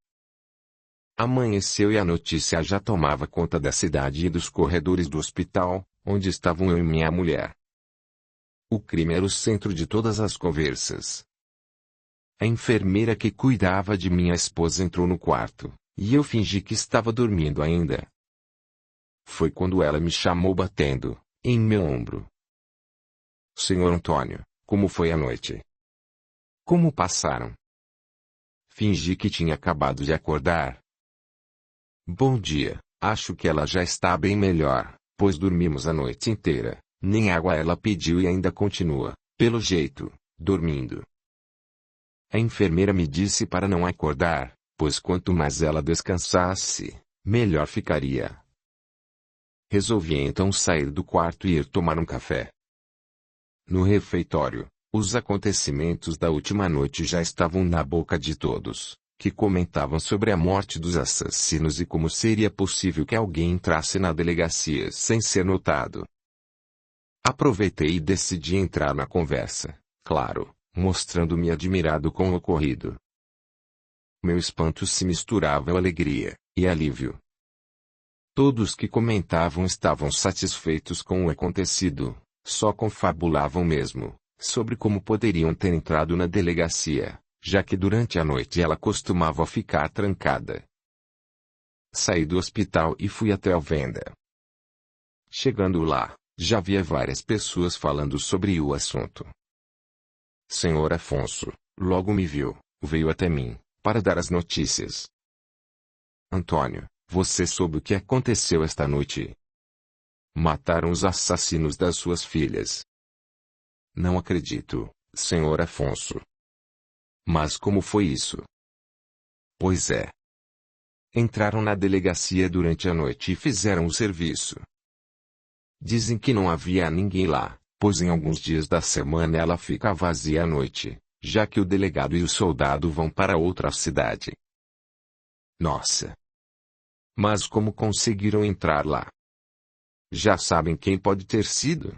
Amanheceu e a notícia já tomava conta da cidade e dos corredores do hospital, onde estavam eu e minha mulher. O crime era o centro de todas as conversas. A enfermeira que cuidava de minha esposa entrou no quarto, e eu fingi que estava dormindo ainda. Foi quando ela me chamou batendo em meu ombro. Senhor Antônio, como foi a noite? Como passaram? Fingi que tinha acabado de acordar. Bom dia, acho que ela já está bem melhor, pois dormimos a noite inteira, nem água ela pediu e ainda continua, pelo jeito, dormindo. A enfermeira me disse para não acordar, pois quanto mais ela descansasse, melhor ficaria. Resolvi então sair do quarto e ir tomar um café. No refeitório, os acontecimentos da última noite já estavam na boca de todos, que comentavam sobre a morte dos assassinos e como seria possível que alguém entrasse na delegacia sem ser notado. Aproveitei e decidi entrar na conversa, claro, mostrando-me admirado com o ocorrido. Meu espanto se misturava à alegria e alívio. Todos que comentavam estavam satisfeitos com o acontecido, só confabulavam mesmo sobre como poderiam ter entrado na delegacia, já que durante a noite ela costumava ficar trancada. Saí do hospital e fui até a venda. Chegando lá, já via várias pessoas falando sobre o assunto. Senhor Afonso, logo me viu, veio até mim, para dar as notícias. Antônio, você soube o que aconteceu esta noite? Mataram os assassinos das suas filhas. Não acredito, senhor Afonso. Mas como foi isso? Pois é. Entraram na delegacia durante a noite e fizeram o serviço. Dizem que não havia ninguém lá, pois em alguns dias da semana ela fica vazia à noite, já que o delegado e o soldado vão para outra cidade. Nossa! Mas como conseguiram entrar lá? Já sabem quem pode ter sido?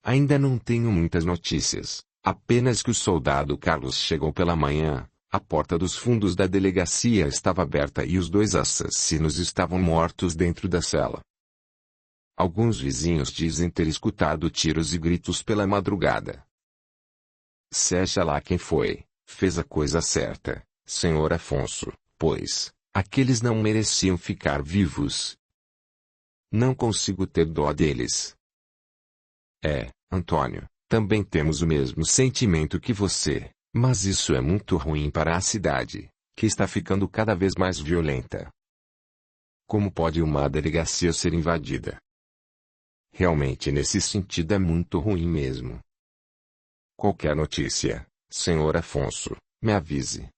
Ainda não tenho muitas notícias, apenas que o soldado Carlos chegou pela manhã, a porta dos fundos da delegacia estava aberta e os dois assassinos estavam mortos dentro da cela. Alguns vizinhos dizem ter escutado tiros e gritos pela madrugada. Seja lá quem foi, fez a coisa certa, senhor Afonso, pois aqueles não mereciam ficar vivos. Não consigo ter dó deles. Antônio, também temos o mesmo sentimento que você, mas isso é muito ruim para a cidade, que está ficando cada vez mais violenta. Como pode uma delegacia ser invadida? Realmente nesse sentido é muito ruim mesmo. Qualquer notícia, senhor Afonso, me avise.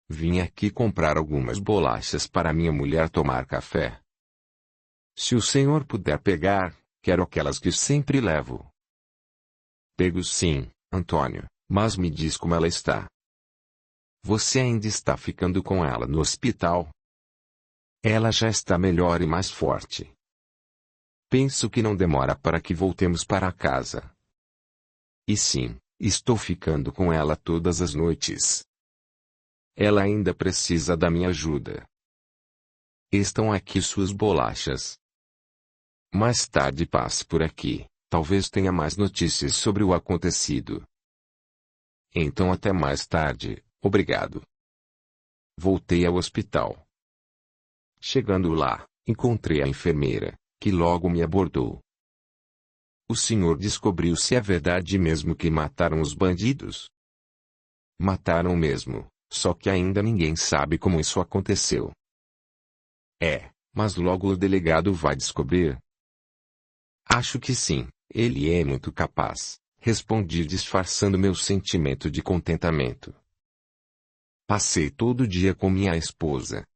Vim aqui comprar algumas bolachas para minha mulher tomar café. Se o senhor puder pegar, quero aquelas que sempre levo. Pego sim, Antônio, mas me diz como ela está. Você ainda está ficando com ela no hospital? Ela já está melhor e mais forte. Penso que não demora para que voltemos para casa. E sim, estou ficando com ela todas as noites. Ela ainda precisa da minha ajuda. Estão aqui suas bolachas. Mais tarde passe por aqui, talvez tenha mais notícias sobre o acontecido. Então até mais tarde, obrigado. Voltei ao hospital. Chegando lá, encontrei a enfermeira, que logo me abordou. O senhor descobriu se é verdade mesmo que mataram os bandidos? Mataram mesmo, só que ainda ninguém sabe como isso aconteceu. Mas logo o delegado vai descobrir. Acho que sim, ele é muito capaz, respondi disfarçando meu sentimento de contentamento. Passei todo o dia com minha esposa.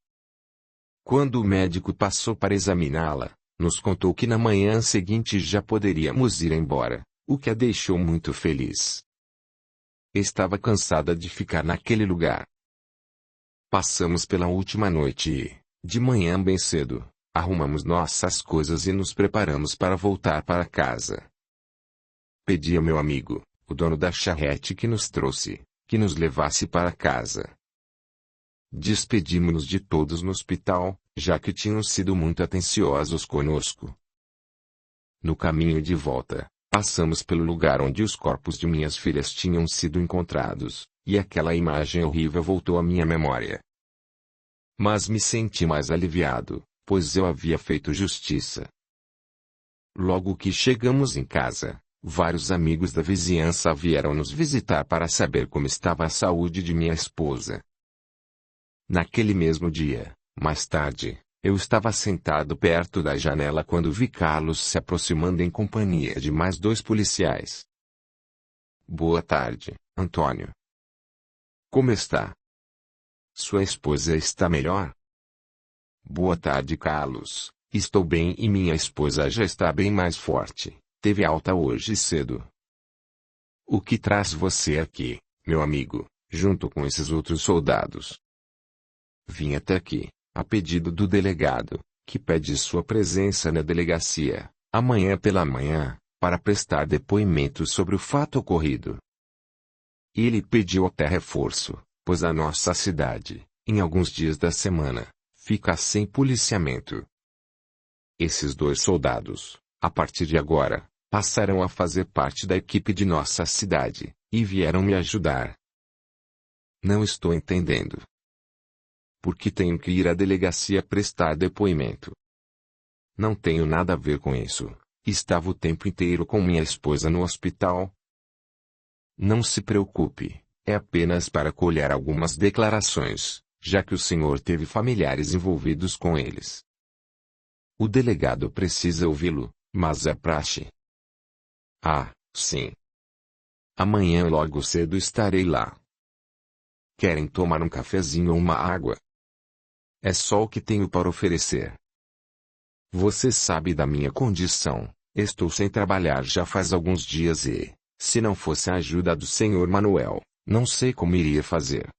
Quando o médico passou para examiná-la, nos contou que na manhã seguinte já poderíamos ir embora, o que a deixou muito feliz. Estava cansada de ficar naquele lugar. Passamos pela última noite e, de manhã bem cedo, arrumamos nossas coisas e nos preparamos para voltar para casa. Pedi ao meu amigo, o dono da charrete que nos trouxe, que nos levasse para casa. Despedimos-nos de todos no hospital, já que tinham sido muito atenciosos conosco. No caminho de volta, Passamos pelo lugar onde os corpos de minhas filhas tinham sido encontrados, e aquela imagem horrível voltou à minha memória. Mas me senti mais aliviado, pois eu havia feito justiça. Logo que chegamos em casa, vários amigos da vizinhança vieram nos visitar para saber como estava a saúde de minha esposa. Naquele mesmo dia, mais tarde, eu estava sentado perto da janela quando vi Carlos se aproximando em companhia de mais 2 policiais. Boa tarde, Antônio. Como está? Sua esposa está melhor? Boa tarde, Carlos. Estou bem e minha esposa já está bem mais forte. Teve alta hoje cedo. O que traz você aqui, meu amigo, junto com esses outros soldados? Vim até aqui, a pedido do delegado, que pede sua presença na delegacia, amanhã pela manhã, para prestar depoimento sobre o fato ocorrido. Ele pediu até reforço, pois a nossa cidade, em alguns dias da semana, fica sem policiamento. Esses 2 soldados, a partir de agora, passarão a fazer parte da equipe de nossa cidade, e vieram me ajudar. Não estou entendendo. Por que tenho que ir à delegacia prestar depoimento? Não tenho nada a ver com isso. Estava o tempo inteiro com minha esposa no hospital. Não se preocupe, é apenas para colher algumas declarações, já que o senhor teve familiares envolvidos com eles. O delegado precisa ouvi-lo, mas é praxe. Ah, sim. Amanhã logo cedo estarei lá. Querem tomar um cafezinho ou uma água? É só o que tenho para oferecer. Você sabe da minha condição, estou sem trabalhar já faz alguns dias e, se não fosse a ajuda do Sr. Manuel, não sei como iria fazer.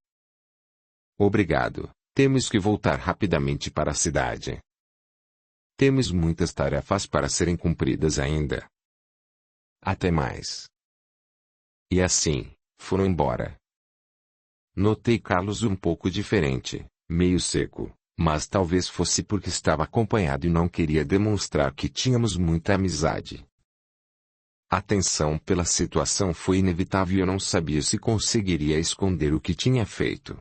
Obrigado, temos que voltar rapidamente para a cidade. Temos muitas tarefas para serem cumpridas ainda. Até mais. E assim, foram embora. Notei Carlos um pouco diferente, meio seco, mas talvez fosse porque estava acompanhado e não queria demonstrar que tínhamos muita amizade. A tensão pela situação foi inevitável e eu não sabia se conseguiria esconder o que tinha feito.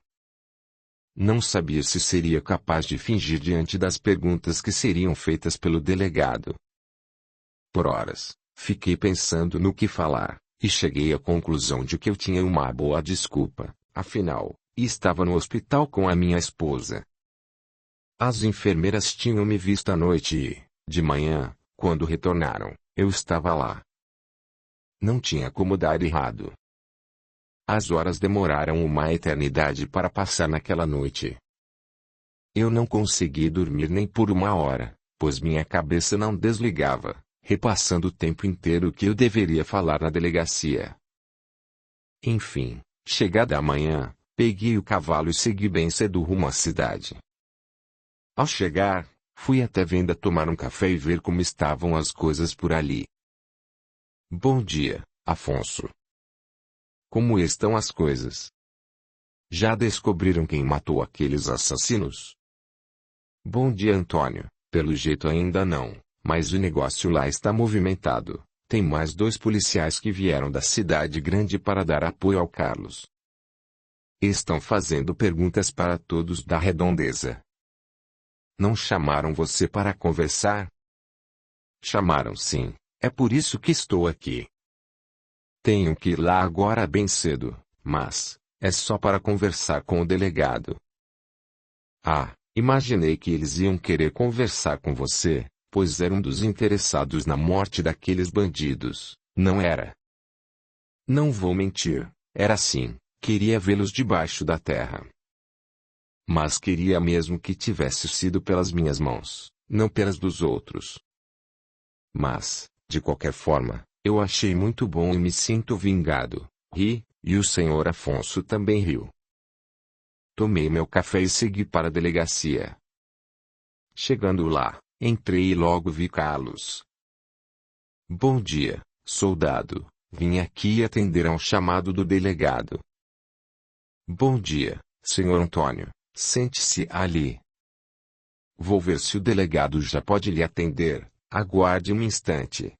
Não sabia se seria capaz de fingir diante das perguntas que seriam feitas pelo delegado. Por horas, fiquei pensando no que falar, e cheguei à conclusão de que eu tinha uma boa desculpa, afinal, estava no hospital com a minha esposa. As enfermeiras tinham me visto à noite e, de manhã, quando retornaram, eu estava lá. Não tinha como dar errado. As horas demoraram uma eternidade para passar naquela noite. Eu não consegui dormir nem por uma hora, pois minha cabeça não desligava, repassando o tempo inteiro o que eu deveria falar na delegacia. Enfim, chegada a manhã, peguei o cavalo e segui bem cedo rumo à cidade. Ao chegar, fui até a venda tomar um café e ver como estavam as coisas por ali. Bom dia, Afonso. Como estão as coisas? Já descobriram quem matou aqueles assassinos? Bom dia, Antônio. Pelo jeito ainda não, mas o negócio lá está movimentado. Tem mais 2 policiais que vieram da cidade grande para dar apoio ao Carlos. Estão fazendo perguntas para todos da redondeza. Não chamaram você para conversar? Chamaram sim, é por isso que estou aqui. Tenho que ir lá agora bem cedo, mas é só para conversar com o delegado. Ah, imaginei que eles iam querer conversar com você, pois era um dos interessados na morte daqueles bandidos, não era? Não vou mentir, era sim, queria vê-los debaixo da terra. Mas queria mesmo que tivesse sido pelas minhas mãos, não pelas dos outros. Mas, de qualquer forma, eu achei muito bom e me sinto vingado. Ri, e o senhor Afonso também riu. Tomei meu café e segui para a delegacia. Chegando lá, entrei e logo vi Carlos. Bom dia, soldado. Vim aqui atender ao chamado do delegado. Bom dia, senhor Antônio. Sente-se ali. Vou ver se o delegado já pode lhe atender. Aguarde um instante.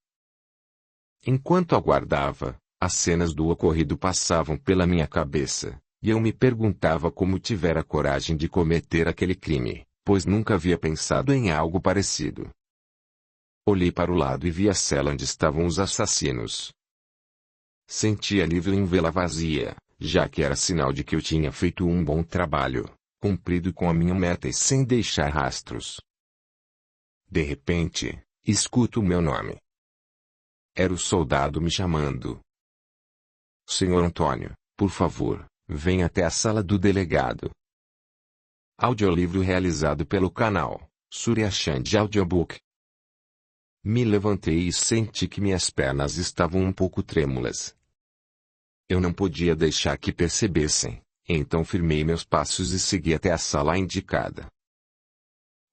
Enquanto aguardava, as cenas do ocorrido passavam pela minha cabeça, e eu me perguntava como tivera coragem de cometer aquele crime, pois nunca havia pensado em algo parecido. Olhei para o lado e vi a cela onde estavam os assassinos. Senti alívio em vê-la vazia, já que era sinal de que eu tinha feito um bom trabalho, cumprido com a minha meta e sem deixar rastros. De repente, escuto o meu nome. Era o soldado me chamando. Senhor Antônio, por favor, venha até a sala do delegado. Audiolivro realizado pelo canal Surya Chand Audiobook. Me levantei e senti que minhas pernas estavam um pouco trêmulas. Eu não podia deixar que percebessem, então firmei meus passos e segui até a sala indicada.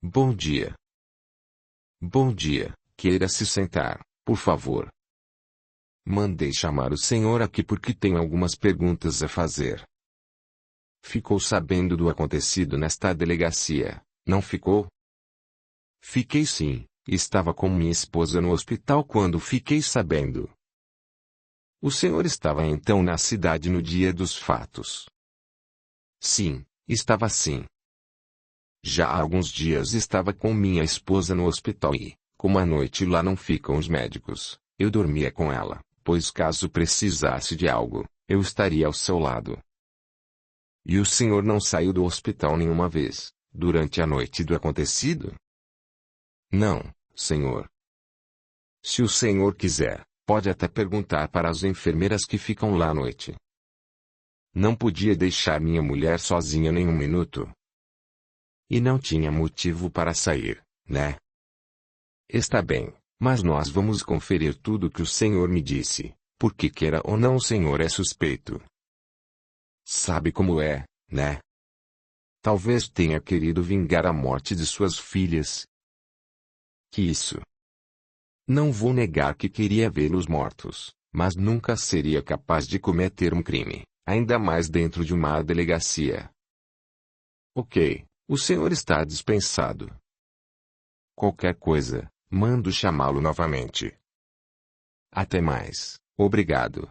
Bom dia. Bom dia, queira se sentar, por favor. Mandei chamar o senhor aqui porque tenho algumas perguntas a fazer. Ficou sabendo do acontecido nesta delegacia, não ficou? Fiquei sim, estava com minha esposa no hospital quando fiquei sabendo. O senhor estava então na cidade no dia dos fatos? Sim, estava sim. Já há alguns dias estava com minha esposa no hospital e, como à noite lá não ficam os médicos, eu dormia com ela, pois caso precisasse de algo, eu estaria ao seu lado. E o senhor não saiu do hospital nenhuma vez, durante a noite do acontecido? Não, senhor. Se o senhor quiser, pode até perguntar para as enfermeiras que ficam lá à noite. Não podia deixar minha mulher sozinha nem um minuto. E não tinha motivo para sair, né? Está bem, mas nós vamos conferir tudo que o senhor me disse, porque queira ou não o senhor é suspeito. Sabe como é, né? Talvez tenha querido vingar a morte de suas filhas. Que isso? Não vou negar que queria vê-los mortos, mas nunca seria capaz de cometer um crime, ainda mais dentro de uma delegacia. Ok, o senhor está dispensado. Qualquer coisa, mando chamá-lo novamente. Até mais, obrigado.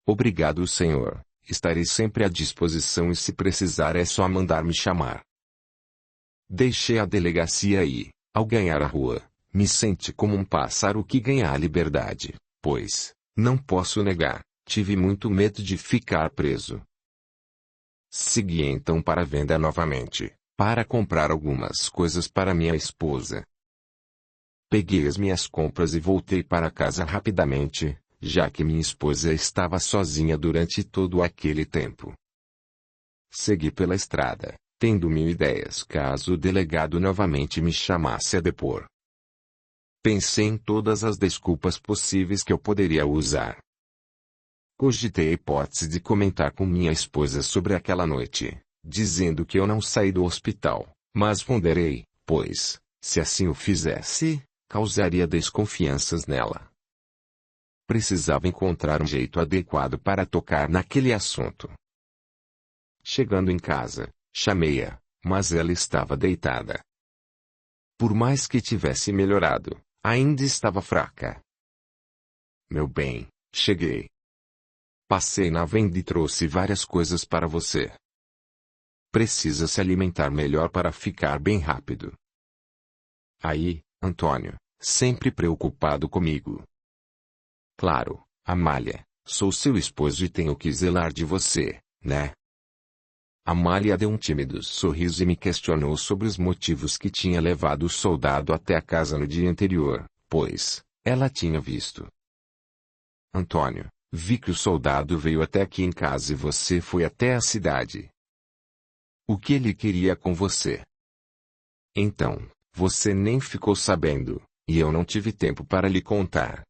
Obrigado, senhor. Estarei sempre à disposição e se precisar é só mandar me chamar. Deixei a delegacia e, ao ganhar a rua, me senti como um pássaro que ganha a liberdade, pois, não posso negar, tive muito medo de ficar preso. Segui então para a venda novamente, para comprar algumas coisas para minha esposa. Peguei as minhas compras e voltei para casa rapidamente, já que minha esposa estava sozinha durante todo aquele tempo. Segui pela estrada, tendo mil ideias caso o delegado novamente me chamasse a depor. Pensei em todas as desculpas possíveis que eu poderia usar. Cogitei a hipótese de comentar com minha esposa sobre aquela noite, dizendo que eu não saí do hospital, mas ponderei, pois, se assim o fizesse, causaria desconfianças nela. Precisava encontrar um jeito adequado para tocar naquele assunto. Chegando em casa, chamei-a, mas ela estava deitada. Por mais que tivesse melhorado, ainda estava fraca. Meu bem, cheguei. Passei na venda e trouxe várias coisas para você. Precisa se alimentar melhor para ficar bem rápido. Aí, Antônio, sempre preocupado comigo. Claro, Amália, sou seu esposo e tenho que zelar de você, né? Amália deu um tímido sorriso e me questionou sobre os motivos que tinha levado o soldado até a casa no dia anterior, pois, ela tinha visto. Antônio, vi que o soldado veio até aqui em casa e você foi até a cidade. O que ele queria com você? Então, você nem ficou sabendo, e eu não tive tempo para lhe contar.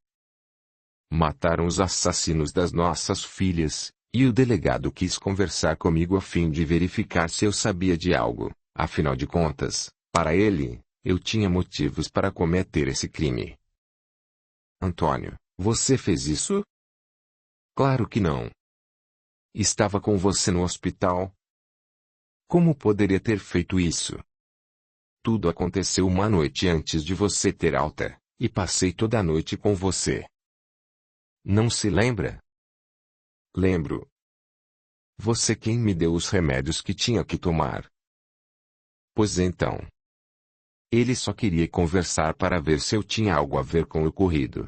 Mataram os assassinos das nossas filhas, e o delegado quis conversar comigo a fim de verificar se eu sabia de algo. Afinal de contas, para ele, eu tinha motivos para cometer esse crime. Antônio, você fez isso? Claro que não. Estava com você no hospital? Como poderia ter feito isso? Tudo aconteceu uma noite antes de você ter alta, e passei toda a noite com você. Não se lembra? Lembro. Você quem me deu os remédios que tinha que tomar. Pois então. Ele só queria conversar para ver se eu tinha algo a ver com o ocorrido.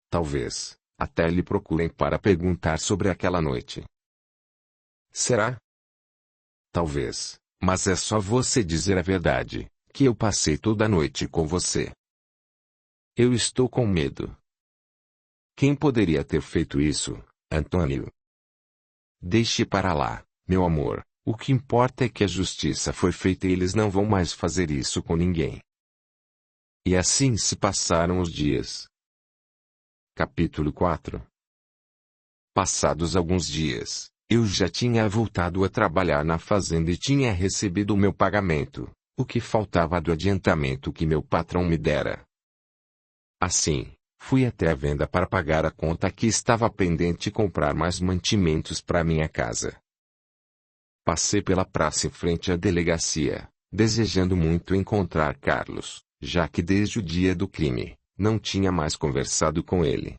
Talvez, até lhe procurem para perguntar sobre aquela noite. Será? Talvez, mas é só você dizer a verdade, que eu passei toda a noite com você. Eu estou com medo. Quem poderia ter feito isso, Antônio? Deixe para lá, meu amor. O que importa é que a justiça foi feita e eles não vão mais fazer isso com ninguém. E assim se passaram os dias. Capítulo 4. Passados alguns dias, eu já tinha voltado a trabalhar na fazenda e tinha recebido o meu pagamento, o que faltava do adiantamento que meu patrão me dera. Assim, fui até a venda para pagar a conta que estava pendente e comprar mais mantimentos para minha casa. Passei pela praça em frente à delegacia, desejando muito encontrar Carlos, já que desde o dia do crime, não tinha mais conversado com ele.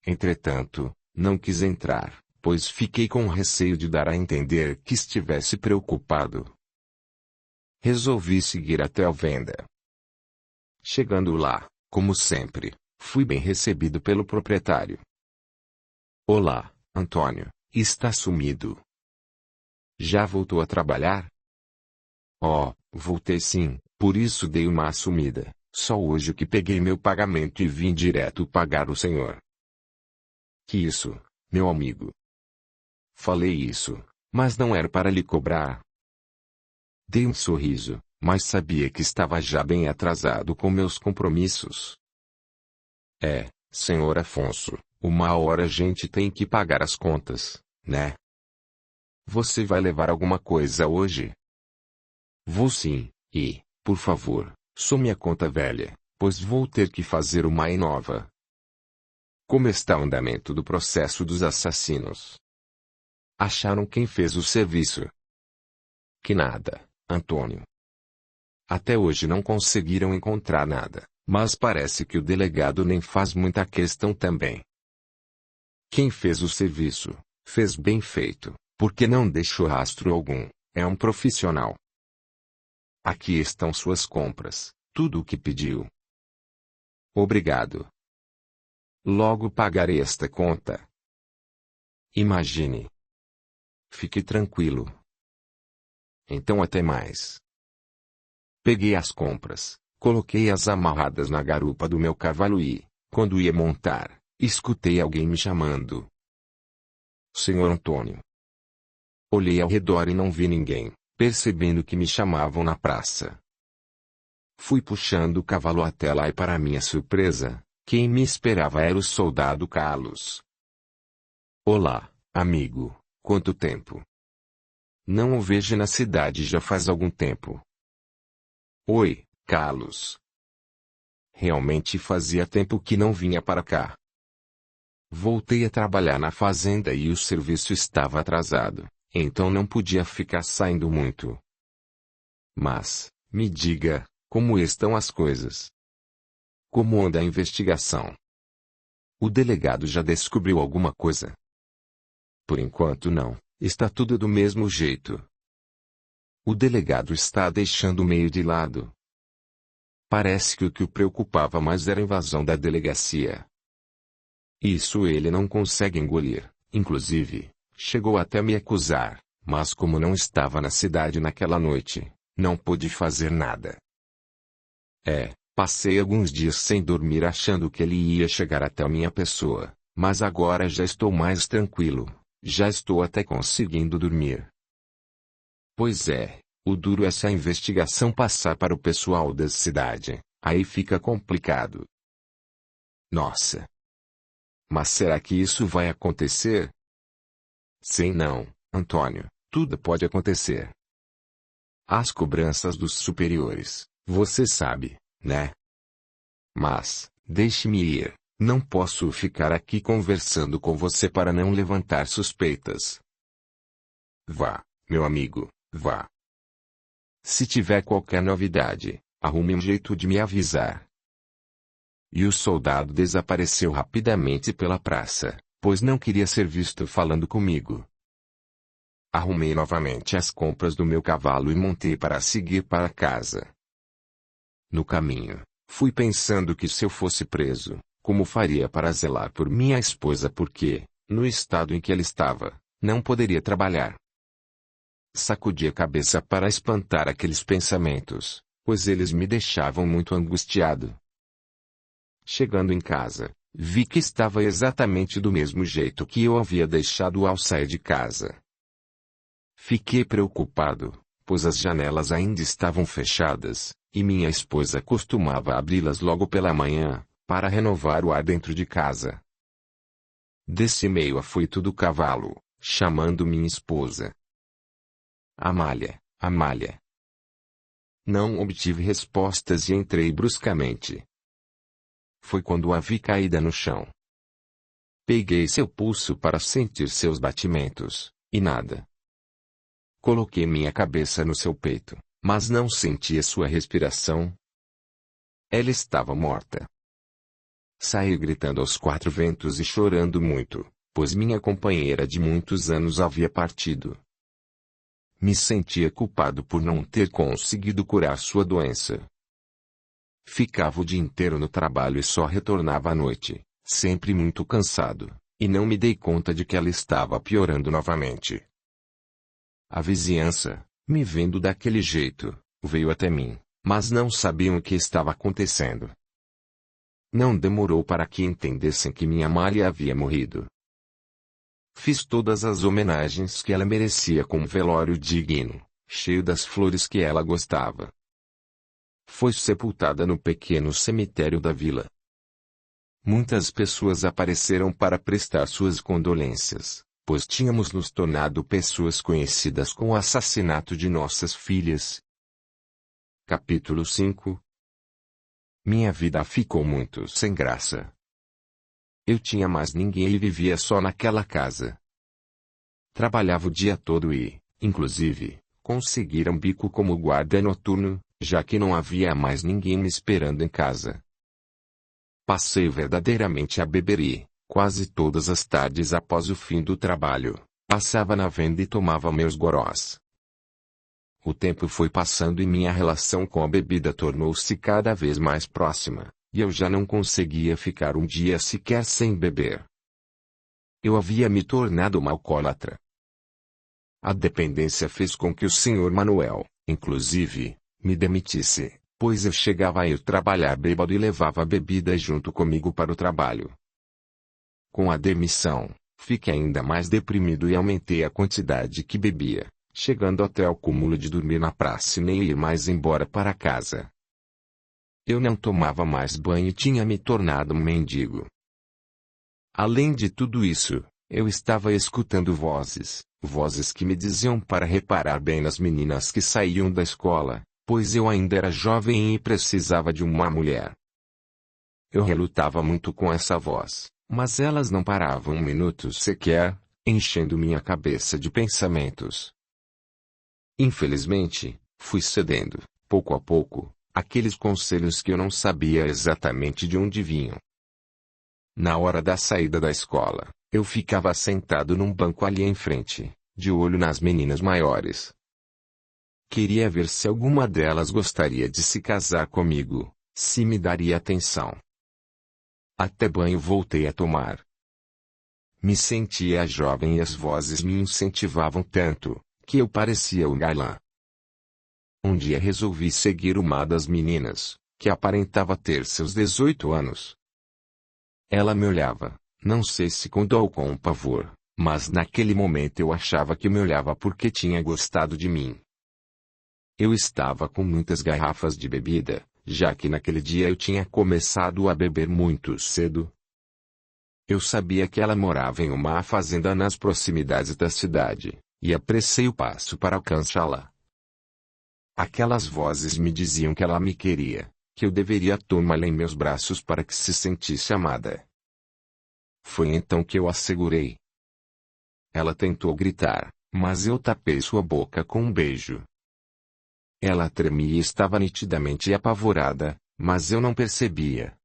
Entretanto, não quis entrar, pois fiquei com receio de dar a entender que estivesse preocupado. Resolvi seguir até a venda. Chegando lá, como sempre, fui bem recebido pelo proprietário. Olá, Antônio, está sumido. Já voltou a trabalhar? Oh, voltei sim, por isso dei uma sumida. Só hoje que peguei meu pagamento e vim direto pagar o senhor. Que isso, meu amigo? Falei isso, mas não era para lhe cobrar. Dei um sorriso, mas sabia que estava já bem atrasado com meus compromissos. Senhor Afonso, uma hora a gente tem que pagar as contas, né? Você vai levar alguma coisa hoje? Vou sim, e, por favor, some a conta velha, pois vou ter que fazer uma nova. Como está o andamento do processo dos assassinos? Acharam quem fez o serviço? Que nada, Antônio. Até hoje não conseguiram encontrar nada, mas parece que o delegado nem faz muita questão também. Quem fez o serviço, fez bem feito, porque não deixou rastro algum, é um profissional. Aqui estão suas compras, tudo o que pediu. Obrigado. Logo pagarei esta conta. Imagine. Fique tranquilo. Então até mais. Peguei as compras, coloquei-as amarradas na garupa do meu cavalo e, quando ia montar, escutei alguém me chamando. Senhor Antônio. Olhei ao redor e não vi ninguém, percebendo que me chamavam na praça. Fui puxando o cavalo até lá e para minha surpresa, quem me esperava era o soldado Carlos. Olá, amigo, quanto tempo? Não o vejo na cidade já faz algum tempo. Oi, Carlos. Realmente fazia tempo que não vinha para cá. Voltei a trabalhar na fazenda e o serviço estava atrasado, então não podia ficar saindo muito. Mas, me diga, como estão as coisas? Como anda a investigação? O delegado já descobriu alguma coisa? Por enquanto não, está tudo do mesmo jeito. O delegado está deixando o meio de lado. Parece que o que o preocupava mais era a invasão da delegacia. Isso ele não consegue engolir, inclusive, chegou até me acusar, mas como não estava na cidade naquela noite, não pude fazer nada. Passei alguns dias sem dormir achando que ele ia chegar até a minha pessoa, mas agora já estou mais tranquilo, já estou até conseguindo dormir. Pois é, o duro é se a investigação passar para o pessoal da cidade, aí fica complicado. Nossa! Mas será que isso vai acontecer? Sim, não, Antônio, tudo pode acontecer. As cobranças dos superiores, você sabe, né? Mas, deixe-me ir, não posso ficar aqui conversando com você para não levantar suspeitas. Vá, meu amigo, vá. Se tiver qualquer novidade, arrume um jeito de me avisar. E o soldado desapareceu rapidamente pela praça, pois não queria ser visto falando comigo. Arrumei novamente as compras do meu cavalo e montei para seguir para casa. No caminho, fui pensando que se eu fosse preso, como faria para zelar por minha esposa porque, no estado em que ela estava, não poderia trabalhar. Sacudi a cabeça para espantar aqueles pensamentos, pois eles me deixavam muito angustiado. Chegando em casa, vi que estava exatamente do mesmo jeito que eu havia deixado ao sair de casa. Fiquei preocupado, pois as janelas ainda estavam fechadas, e minha esposa costumava abri-las logo pela manhã, para renovar o ar dentro de casa. Desci meio afoito do cavalo, chamando minha esposa. Amália, Amália. Não obtive respostas e entrei bruscamente. Foi quando a vi caída no chão. Peguei seu pulso para sentir seus batimentos, e nada. Coloquei minha cabeça no seu peito, mas não sentia sua respiração. Ela estava morta. Saí gritando aos quatro ventos e chorando muito, pois minha companheira de muitos anos havia partido. Me sentia culpado por não ter conseguido curar sua doença. Ficava o dia inteiro no trabalho e só retornava à noite, sempre muito cansado, e não me dei conta de que ela estava piorando novamente. A vizinhança, me vendo daquele jeito, veio até mim, mas não sabiam o que estava acontecendo. Não demorou para que entendessem que minha Amália havia morrido. Fiz todas as homenagens que ela merecia com um velório digno, cheio das flores que ela gostava. Foi sepultada no pequeno cemitério da vila. Muitas pessoas apareceram para prestar suas condolências, pois tínhamos nos tornado pessoas conhecidas com o assassinato de nossas filhas. Capítulo 5. Minha vida ficou muito sem graça. Eu tinha mais ninguém e vivia só naquela casa. Trabalhava o dia todo e, inclusive, conseguira um bico como guarda noturno, já que não havia mais ninguém me esperando em casa. Passei verdadeiramente a beber e, quase todas as tardes após o fim do trabalho, passava na venda e tomava meus gorós. O tempo foi passando e minha relação com a bebida tornou-se cada vez mais próxima, e eu já não conseguia ficar um dia sequer sem beber. Eu havia me tornado uma alcoólatra. A dependência fez com que o Sr. Manuel, inclusive, me demitisse, pois eu chegava a ir trabalhar bêbado e levava a bebida junto comigo para o trabalho. Com a demissão, fiquei ainda mais deprimido e aumentei a quantidade que bebia, chegando até ao cúmulo de dormir na praça e nem ir mais embora para casa. Eu não tomava mais banho e tinha me tornado um mendigo. Além de tudo isso, eu estava escutando vozes que me diziam para reparar bem nas meninas que saíam da escola, pois eu ainda era jovem e precisava de uma mulher. Eu relutava muito com essa voz, mas elas não paravam um minuto sequer, enchendo minha cabeça de pensamentos. Infelizmente, fui cedendo, pouco a pouco, àqueles conselhos que eu não sabia exatamente de onde vinham. Na hora da saída da escola, eu ficava sentado num banco ali em frente, de olho nas meninas maiores. Queria ver se alguma delas gostaria de se casar comigo, se me daria atenção. Até banho voltei a tomar. Me sentia jovem e as vozes me incentivavam tanto, que eu parecia um galã. Um dia resolvi seguir uma das meninas, que aparentava ter seus 18 anos. Ela me olhava, não sei se com dó ou com pavor, mas naquele momento eu achava que me olhava porque tinha gostado de mim. Eu estava com muitas garrafas de bebida, já que naquele dia eu tinha começado a beber muito cedo. Eu sabia que ela morava em uma fazenda nas proximidades da cidade, e apressei o passo para alcançá-la. Aquelas vozes me diziam que ela me queria, que eu deveria tomá-la em meus braços para que se sentisse amada. Foi então que eu a segurei. Ela tentou gritar, mas eu tapei sua boca com um beijo. Ela tremia e estava nitidamente apavorada, mas eu não percebia.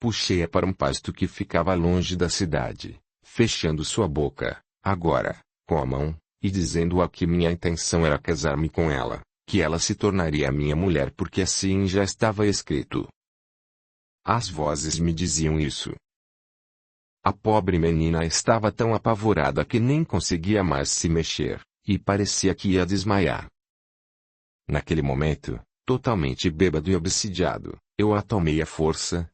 Puxei-a para um pasto que ficava longe da cidade, fechando sua boca, agora, com a mão, e dizendo-a que minha intenção era casar-me com ela, que ela se tornaria minha mulher porque assim já estava escrito. As vozes me diziam isso. A pobre menina estava tão apavorada que nem conseguia mais se mexer, e parecia que ia desmaiar. Naquele momento, totalmente bêbado e obsidiado, eu a tomei à força.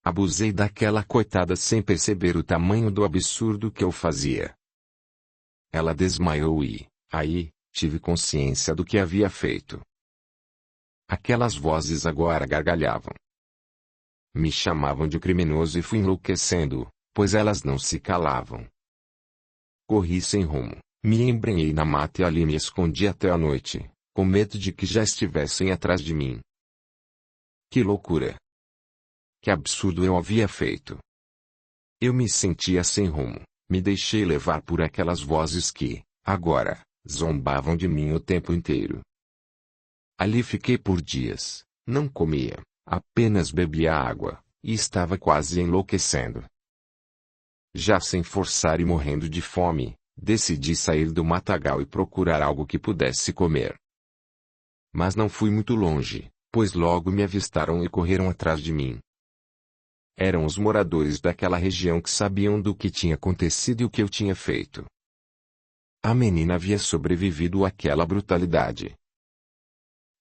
Abusei daquela coitada sem perceber o tamanho do absurdo que eu fazia. Ela desmaiou e, aí, tive consciência do que havia feito. Aquelas vozes agora gargalhavam. Me chamavam de criminoso e fui enlouquecendo, pois elas não se calavam. Corri sem rumo, me embrenhei na mata e ali me escondi até a noite, com medo de que já estivessem atrás de mim. Que loucura! Que absurdo eu havia feito! Eu me sentia sem rumo, me deixei levar por aquelas vozes que, agora, zombavam de mim o tempo inteiro. Ali fiquei por dias, não comia, apenas bebia água, e estava quase enlouquecendo. Já sem forçar e morrendo de fome, decidi sair do matagal e procurar algo que pudesse comer. Mas não fui muito longe, pois logo me avistaram e correram atrás de mim. Eram os moradores daquela região que sabiam do que tinha acontecido e o que eu tinha feito. A menina havia sobrevivido àquela brutalidade.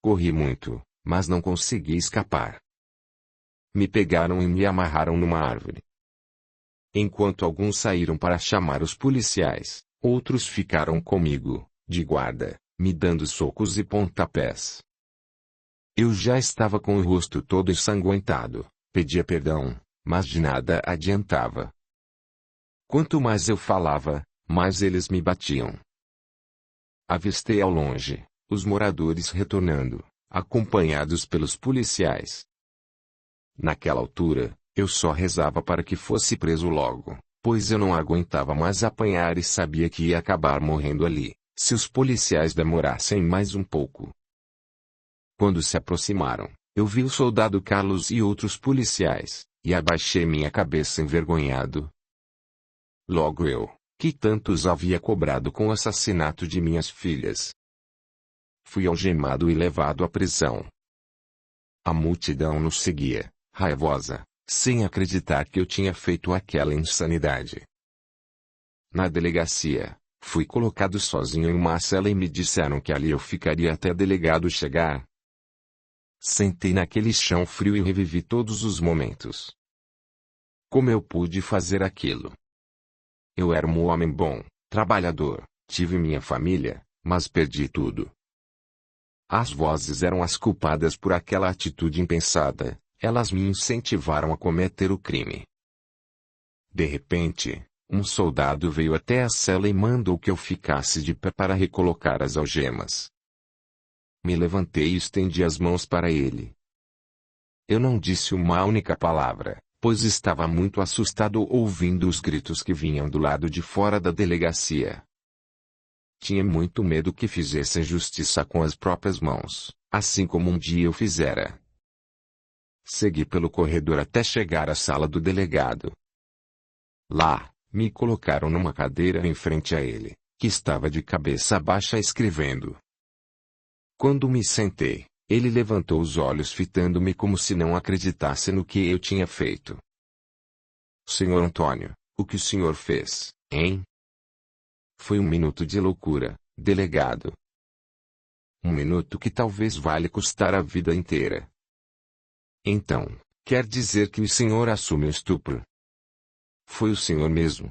Corri muito, mas não consegui escapar. Me pegaram e me amarraram numa árvore. Enquanto alguns saíram para chamar os policiais, outros ficaram comigo, de guarda, me dando socos e pontapés. Eu já estava com o rosto todo ensanguentado, pedia perdão, mas de nada adiantava. Quanto mais eu falava, mais eles me batiam. Avistei ao longe os moradores retornando, acompanhados pelos policiais. Naquela altura, eu só rezava para que fosse preso logo, pois eu não aguentava mais apanhar e sabia que ia acabar morrendo ali, se os policiais demorassem mais um pouco. Quando se aproximaram, eu vi o soldado Carlos e outros policiais, e abaixei minha cabeça envergonhado. Logo eu, que tanto os havia cobrado com o assassinato de minhas filhas. Fui algemado e levado à prisão. A multidão nos seguia, raivosa, sem acreditar que eu tinha feito aquela insanidade. Na delegacia, fui colocado sozinho em uma cela e me disseram que ali eu ficaria até delegado chegar. Sentei naquele chão frio e revivi todos os momentos. Como eu pude fazer aquilo? Eu era um homem bom, trabalhador, tive minha família, mas perdi tudo. As vozes eram as culpadas por aquela atitude impensada, elas me incentivaram a cometer o crime. De repente, um soldado veio até a cela e mandou que eu ficasse de pé para recolocar as algemas. Me levantei e estendi as mãos para ele. Eu não disse uma única palavra, pois estava muito assustado ouvindo os gritos que vinham do lado de fora da delegacia. Tinha muito medo que fizessem justiça com as próprias mãos, assim como um dia eu fizera. Segui pelo corredor até chegar à sala do delegado. Lá, me colocaram numa cadeira em frente a ele, que estava de cabeça baixa escrevendo. Quando me sentei, ele levantou os olhos fitando-me como se não acreditasse no que eu tinha feito. Senhor Antônio, o que o senhor fez, hein? Foi um minuto de loucura, delegado. Um minuto que talvez valha custar a vida inteira. Então, quer dizer que o senhor assume o estupro? Foi o senhor mesmo?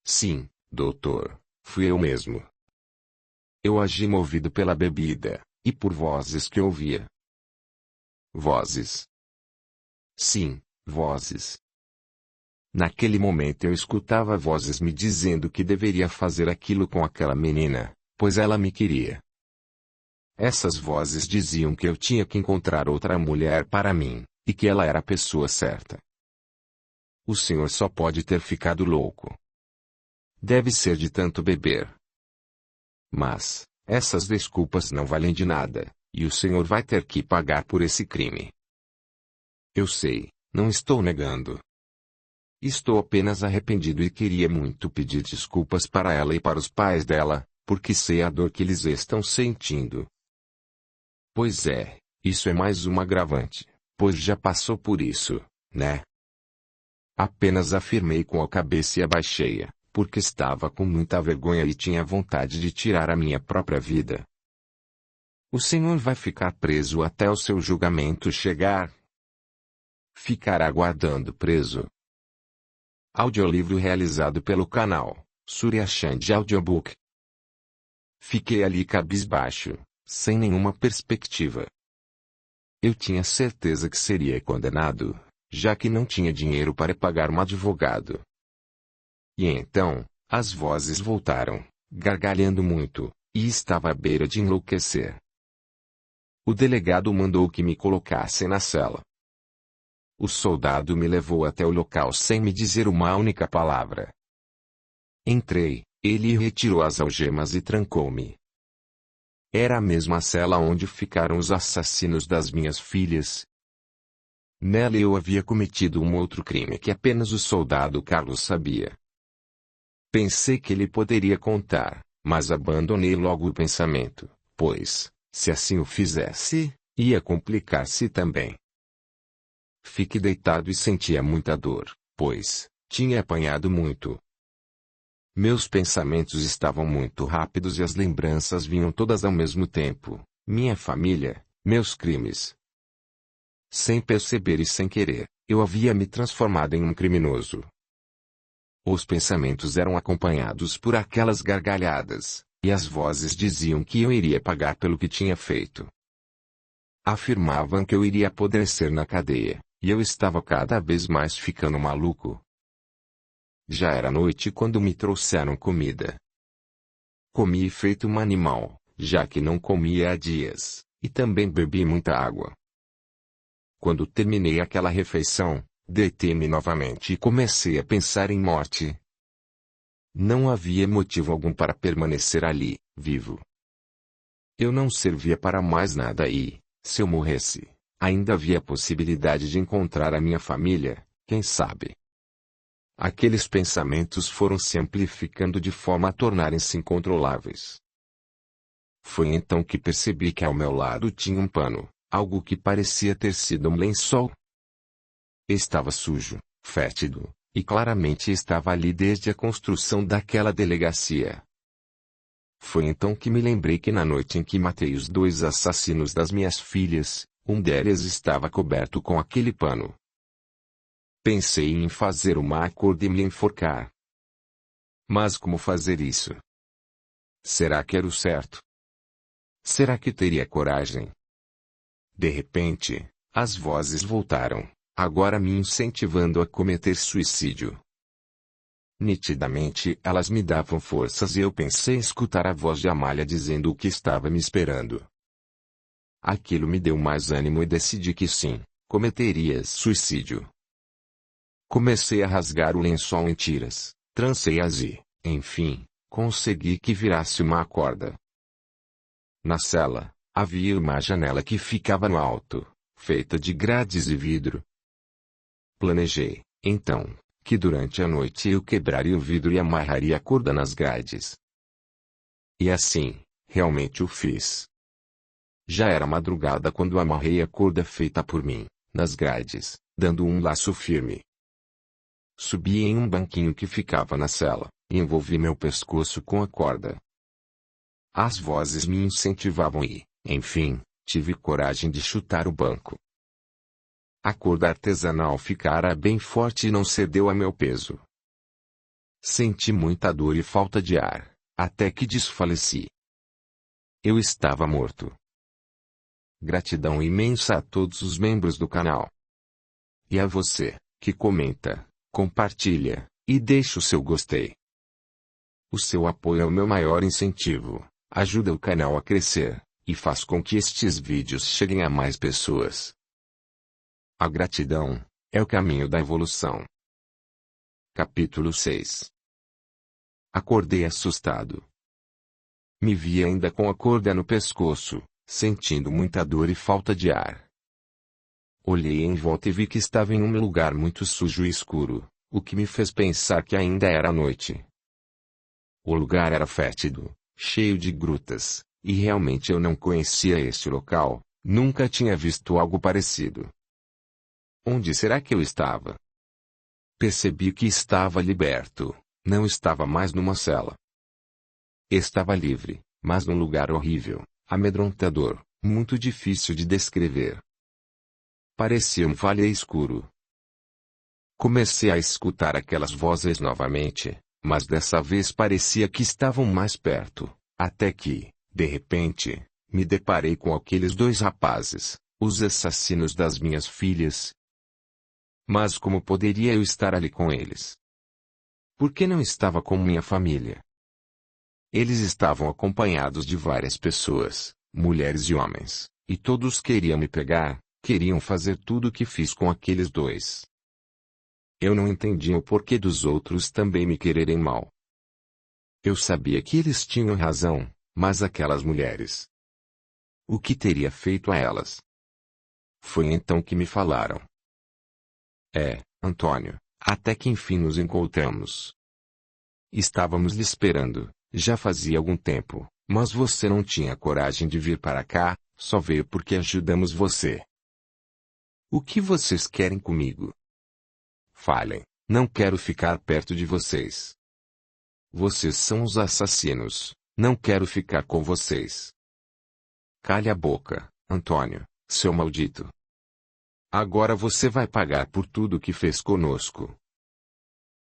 Sim, doutor, fui eu mesmo. Eu agi movido pela bebida, e por vozes que ouvia. Vozes? Sim, vozes. Naquele momento eu escutava vozes me dizendo que deveria fazer aquilo com aquela menina, pois ela me queria. Essas vozes diziam que eu tinha que encontrar outra mulher para mim, e que ela era a pessoa certa. O senhor só pode ter ficado louco. Deve ser de tanto beber. Mas, essas desculpas não valem de nada, e o senhor vai ter que pagar por esse crime. Eu sei, Não estou negando. Estou apenas arrependido e queria muito pedir desculpas para ela e para os pais dela, porque sei a dor que eles estão sentindo. Pois é, isso é mais um agravante, pois já passou por isso, né? Apenas afirmei com a cabeça e abaixei-a, porque estava com muita vergonha e tinha vontade de tirar a minha própria vida. O senhor vai ficar preso até o seu julgamento chegar. Ficará aguardando preso. Audiolivro realizado pelo canal Surya Chand Audiobook. Fiquei ali cabisbaixo, sem nenhuma perspectiva. Eu tinha certeza que seria condenado, já que não tinha dinheiro para pagar um advogado. E então, as vozes voltaram, gargalhando muito, e estava à beira de enlouquecer. O delegado mandou que me colocassem na cela. O soldado me levou até o local sem me dizer uma única palavra. Entrei, ele retirou as algemas e trancou-me. Era a mesma cela onde ficaram os assassinos das minhas filhas. Nela eu havia cometido um outro crime que apenas o soldado Carlos sabia. Pensei que ele poderia contar, mas abandonei logo o pensamento, pois, se assim o fizesse, ia complicar-se também. Fiquei deitado e sentia muita dor, pois, tinha apanhado muito. Meus pensamentos estavam muito rápidos e as lembranças vinham todas ao mesmo tempo, minha família, meus crimes. Sem perceber e sem querer, eu havia me transformado em um criminoso. Os pensamentos eram acompanhados por aquelas gargalhadas, e as vozes diziam que eu iria pagar pelo que tinha feito. Afirmavam que eu iria apodrecer na cadeia, e eu estava cada vez mais ficando maluco. Já era noite quando me trouxeram comida. Comi feito um animal, já que não comia há dias, e também bebi muita água. Quando terminei aquela refeição, deitei-me novamente e comecei a pensar em morte. Não havia motivo algum para permanecer ali, vivo. Eu não servia para mais nada e, se eu morresse, ainda havia a possibilidade de encontrar a minha família, quem sabe. Aqueles pensamentos foram se amplificando de forma a tornarem-se incontroláveis. Foi então que percebi que ao meu lado tinha um pano, algo que parecia ter sido um lençol. Estava sujo, fétido, e claramente estava ali desde a construção daquela delegacia. Foi então que me lembrei que na noite em que matei os 2 assassinos das minhas filhas, um deles estava coberto com aquele pano. Pensei em fazer uma acordo e me enforcar. Mas como fazer isso? Será que era o certo? Será que teria coragem? De repente, as vozes voltaram, agora me incentivando a cometer suicídio. Nitidamente elas me davam forças e eu pensei escutar a voz de Amália dizendo o que estava me esperando. Aquilo me deu mais ânimo e decidi que sim, cometeria suicídio. Comecei a rasgar o lençol em tiras, trancei-as e, enfim, consegui que virasse uma corda. Na cela, havia uma janela que ficava no alto, feita de grades e vidro. Planejei, então, que durante a noite eu quebraria o vidro e amarraria a corda nas grades. E assim, realmente o fiz. Já era madrugada quando amarrei a corda feita por mim, nas grades, dando um laço firme. Subi em um banquinho que ficava na cela, e envolvi meu pescoço com a corda. As vozes me incentivavam e, enfim, tive coragem de chutar o banco. A corda artesanal ficara bem forte e não cedeu a meu peso. Senti muita dor e falta de ar, até que desfaleci. Eu estava morto. Gratidão imensa a todos os membros do canal. E a você, que comenta, compartilha, e deixa o seu gostei. O seu apoio é o meu maior incentivo, ajuda o canal a crescer, e faz com que estes vídeos cheguem a mais pessoas. A gratidão é o caminho da evolução. Capítulo 6. Acordei assustado. Me vi ainda com a corda no pescoço, sentindo muita dor e falta de ar. Olhei em volta e vi que estava em um lugar muito sujo e escuro, o que me fez pensar que ainda era noite. O lugar era fétido, cheio de grutas, e realmente eu não conhecia este local, nunca tinha visto algo parecido. Onde será que eu estava? Percebi que estava liberto, não estava mais numa cela. Estava livre, mas num lugar horrível, amedrontador, muito difícil de descrever. Parecia um vale escuro. Comecei a escutar aquelas vozes novamente, mas dessa vez parecia que estavam mais perto, até que, de repente, me deparei com aqueles dois rapazes, os assassinos das minhas filhas. Mas como poderia eu estar ali com eles? Por que não estava com minha família? Eles estavam acompanhados de várias pessoas, mulheres e homens, e todos queriam me pegar, queriam fazer tudo o que fiz com aqueles dois. Eu não entendia o porquê dos outros também me quererem mal. Eu sabia que eles tinham razão, mas aquelas mulheres. O que teria feito a elas? Foi então que me falaram. Antônio, até que enfim nos encontramos. Estávamos lhe esperando, já fazia algum tempo, mas você não tinha coragem de vir para cá, só veio porque ajudamos você. O que vocês querem comigo? Falem, não quero ficar perto de vocês. Vocês são os assassinos, não quero ficar com vocês. Calhe a boca, Antônio, seu maldito. Agora você vai pagar por tudo o que fez conosco.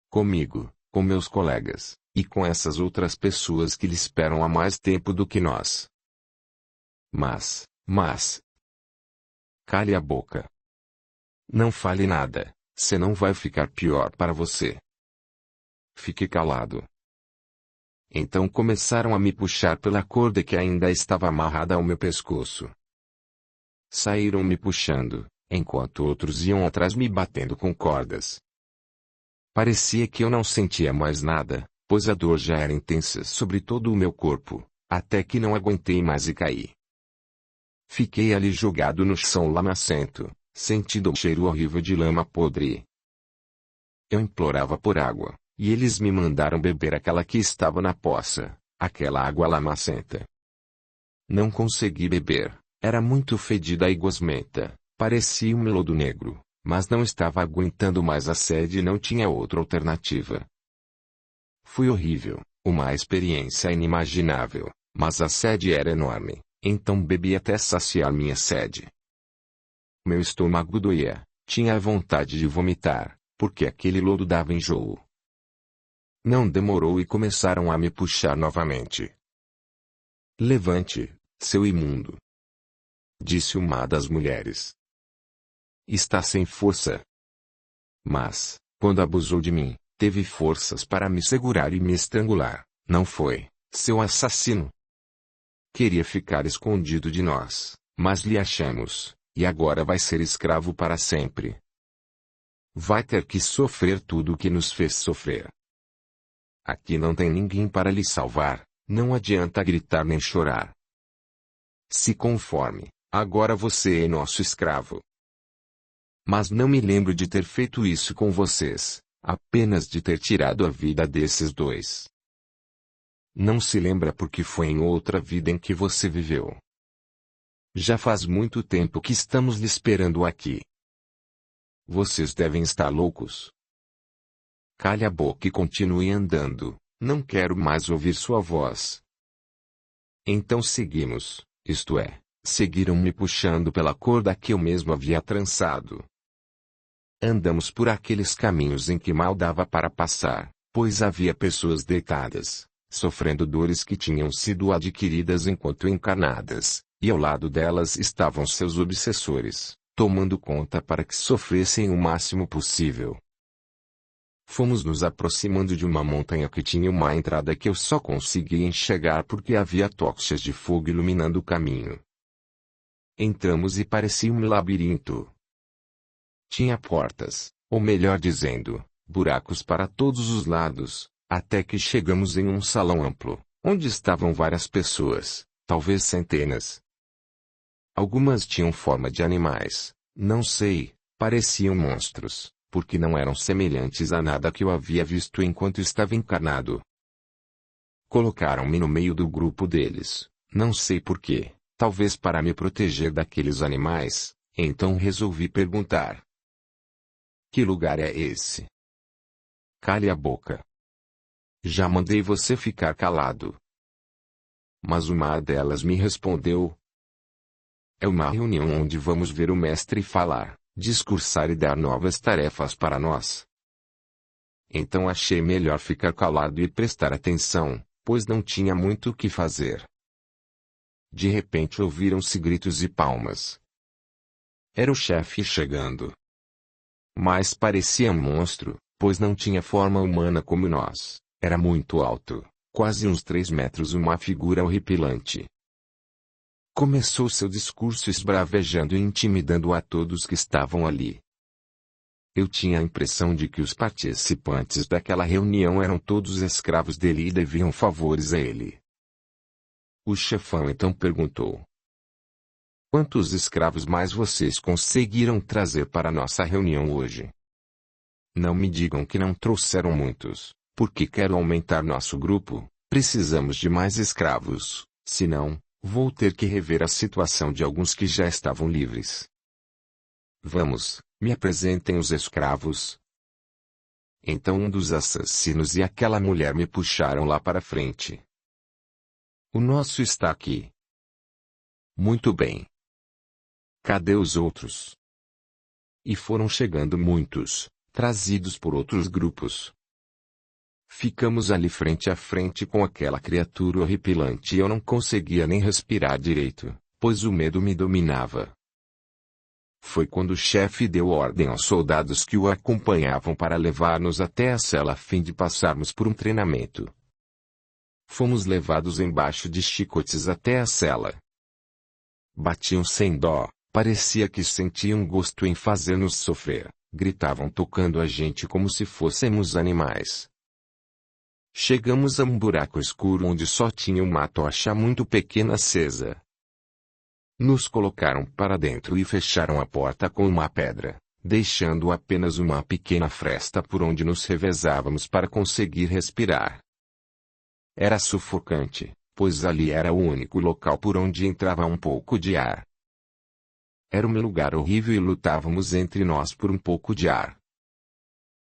Comigo, com meus colegas, e com essas outras pessoas que lhe esperam há mais tempo do que nós. Mas. Calhe a boca. Não fale nada, senão vai ficar pior para você. Fique calado. Então começaram a me puxar pela corda que ainda estava amarrada ao meu pescoço. Saíram me puxando, enquanto outros iam atrás me batendo com cordas. Parecia que eu não sentia mais nada, pois a dor já era intensa sobre todo o meu corpo, até que não aguentei mais e caí. Fiquei ali jogado no chão lamacento, sentindo o cheiro horrível de lama podre. Eu implorava por água, e eles me mandaram beber aquela que estava na poça, aquela água lamacenta. Não consegui beber, era muito fedida e gosmenta, parecia um lodo negro, mas não estava aguentando mais a sede e não tinha outra alternativa. Foi horrível, uma experiência inimaginável, mas a sede era enorme, então bebi até saciar minha sede. Meu estômago doía, tinha vontade de vomitar, porque aquele lodo dava enjoo. Não demorou e começaram a me puxar novamente. Levante, seu imundo, disse uma das mulheres. Está sem força. Mas, quando abusou de mim, teve forças para me segurar e me estrangular, não foi, seu assassino? Queria ficar escondido de nós, mas lhe achamos, e agora vai ser escravo para sempre. Vai ter que sofrer tudo o que nos fez sofrer. Aqui não tem ninguém para lhe salvar, não adianta gritar nem chorar. Se conforme, agora você é nosso escravo. Mas não me lembro de ter feito isso com vocês, apenas de ter tirado a vida desses dois. Não se lembra porque foi em outra vida em que você viveu. Já faz muito tempo que estamos lhe esperando aqui. Vocês devem estar loucos. Calhe a boca e continue andando, não quero mais ouvir sua voz. Então seguimos, isto é, seguiram me puxando pela corda que eu mesmo havia trançado. Andamos por aqueles caminhos em que mal dava para passar, pois havia pessoas deitadas, sofrendo dores que tinham sido adquiridas enquanto encarnadas, e ao lado delas estavam seus obsessores, tomando conta para que sofressem o máximo possível. Fomos nos aproximando de uma montanha que tinha uma entrada que eu só conseguia enxergar porque havia tochas de fogo iluminando o caminho. Entramos e parecia um labirinto. Tinha portas, ou melhor dizendo, buracos para todos os lados, até que chegamos em um salão amplo, onde estavam várias pessoas, talvez centenas. Algumas tinham forma de animais, Não sei, pareciam monstros, porque não eram semelhantes a nada que eu havia visto enquanto estava encarnado. Colocaram-me no meio do grupo deles, não sei porquê, talvez para me proteger daqueles animais, então resolvi perguntar. Que lugar é esse? Cale a boca. Já mandei você ficar calado. Mas uma delas me respondeu. É uma reunião onde vamos ver o mestre falar, discursar e dar novas tarefas para nós. Então achei melhor ficar calado e prestar atenção, pois não tinha muito o que fazer. De repente ouviram-se gritos e palmas. Era o chefe chegando. Mas parecia um monstro, pois não tinha forma humana como nós. Era muito alto, quase uns 3 metros, uma figura horripilante. Começou seu discurso esbravejando e intimidando a todos que estavam ali. Eu tinha a impressão de que os participantes daquela reunião eram todos escravos dele e deviam favores a ele. O chefão então perguntou. Quantos escravos mais vocês conseguiram trazer para nossa reunião hoje? Não me digam que não trouxeram muitos, porque quero aumentar nosso grupo, precisamos de mais escravos, senão, vou ter que rever a situação de alguns que já estavam livres. Vamos, me apresentem os escravos. Então um dos assassinos e aquela mulher me puxaram lá para frente. O nosso está aqui. Muito bem. Cadê os outros? E foram chegando muitos, trazidos por outros grupos. Ficamos ali frente a frente com aquela criatura horripilante e eu não conseguia nem respirar direito, pois o medo me dominava. Foi quando o chefe deu ordem aos soldados que o acompanhavam para levar-nos até a cela a fim de passarmos por um treinamento. Fomos levados embaixo de chicotes até a cela. Batiam sem dó, parecia que sentiam gosto em fazer-nos sofrer, gritavam tocando a gente como se fôssemos animais. Chegamos a um buraco escuro onde só tinha uma tocha muito pequena acesa. Nos colocaram para dentro e fecharam a porta com uma pedra, deixando apenas uma pequena fresta por onde nos revezávamos para conseguir respirar. Era sufocante, pois ali era o único local por onde entrava um pouco de ar. Era um lugar horrível e lutávamos entre nós por um pouco de ar.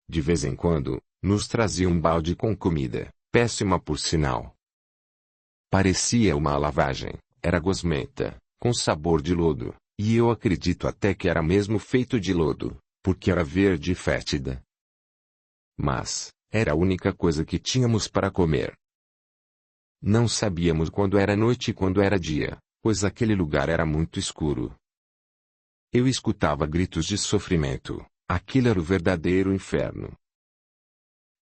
De vez em quando, nos traziam um balde com comida, péssima por sinal. Parecia uma lavagem, era gosmenta, com sabor de lodo, e eu acredito até que era mesmo feito de lodo, porque era verde e fétida. Mas, era a única coisa que tínhamos para comer. Não sabíamos quando era noite e quando era dia, pois aquele lugar era muito escuro. Eu escutava gritos de sofrimento, aquele era o verdadeiro inferno.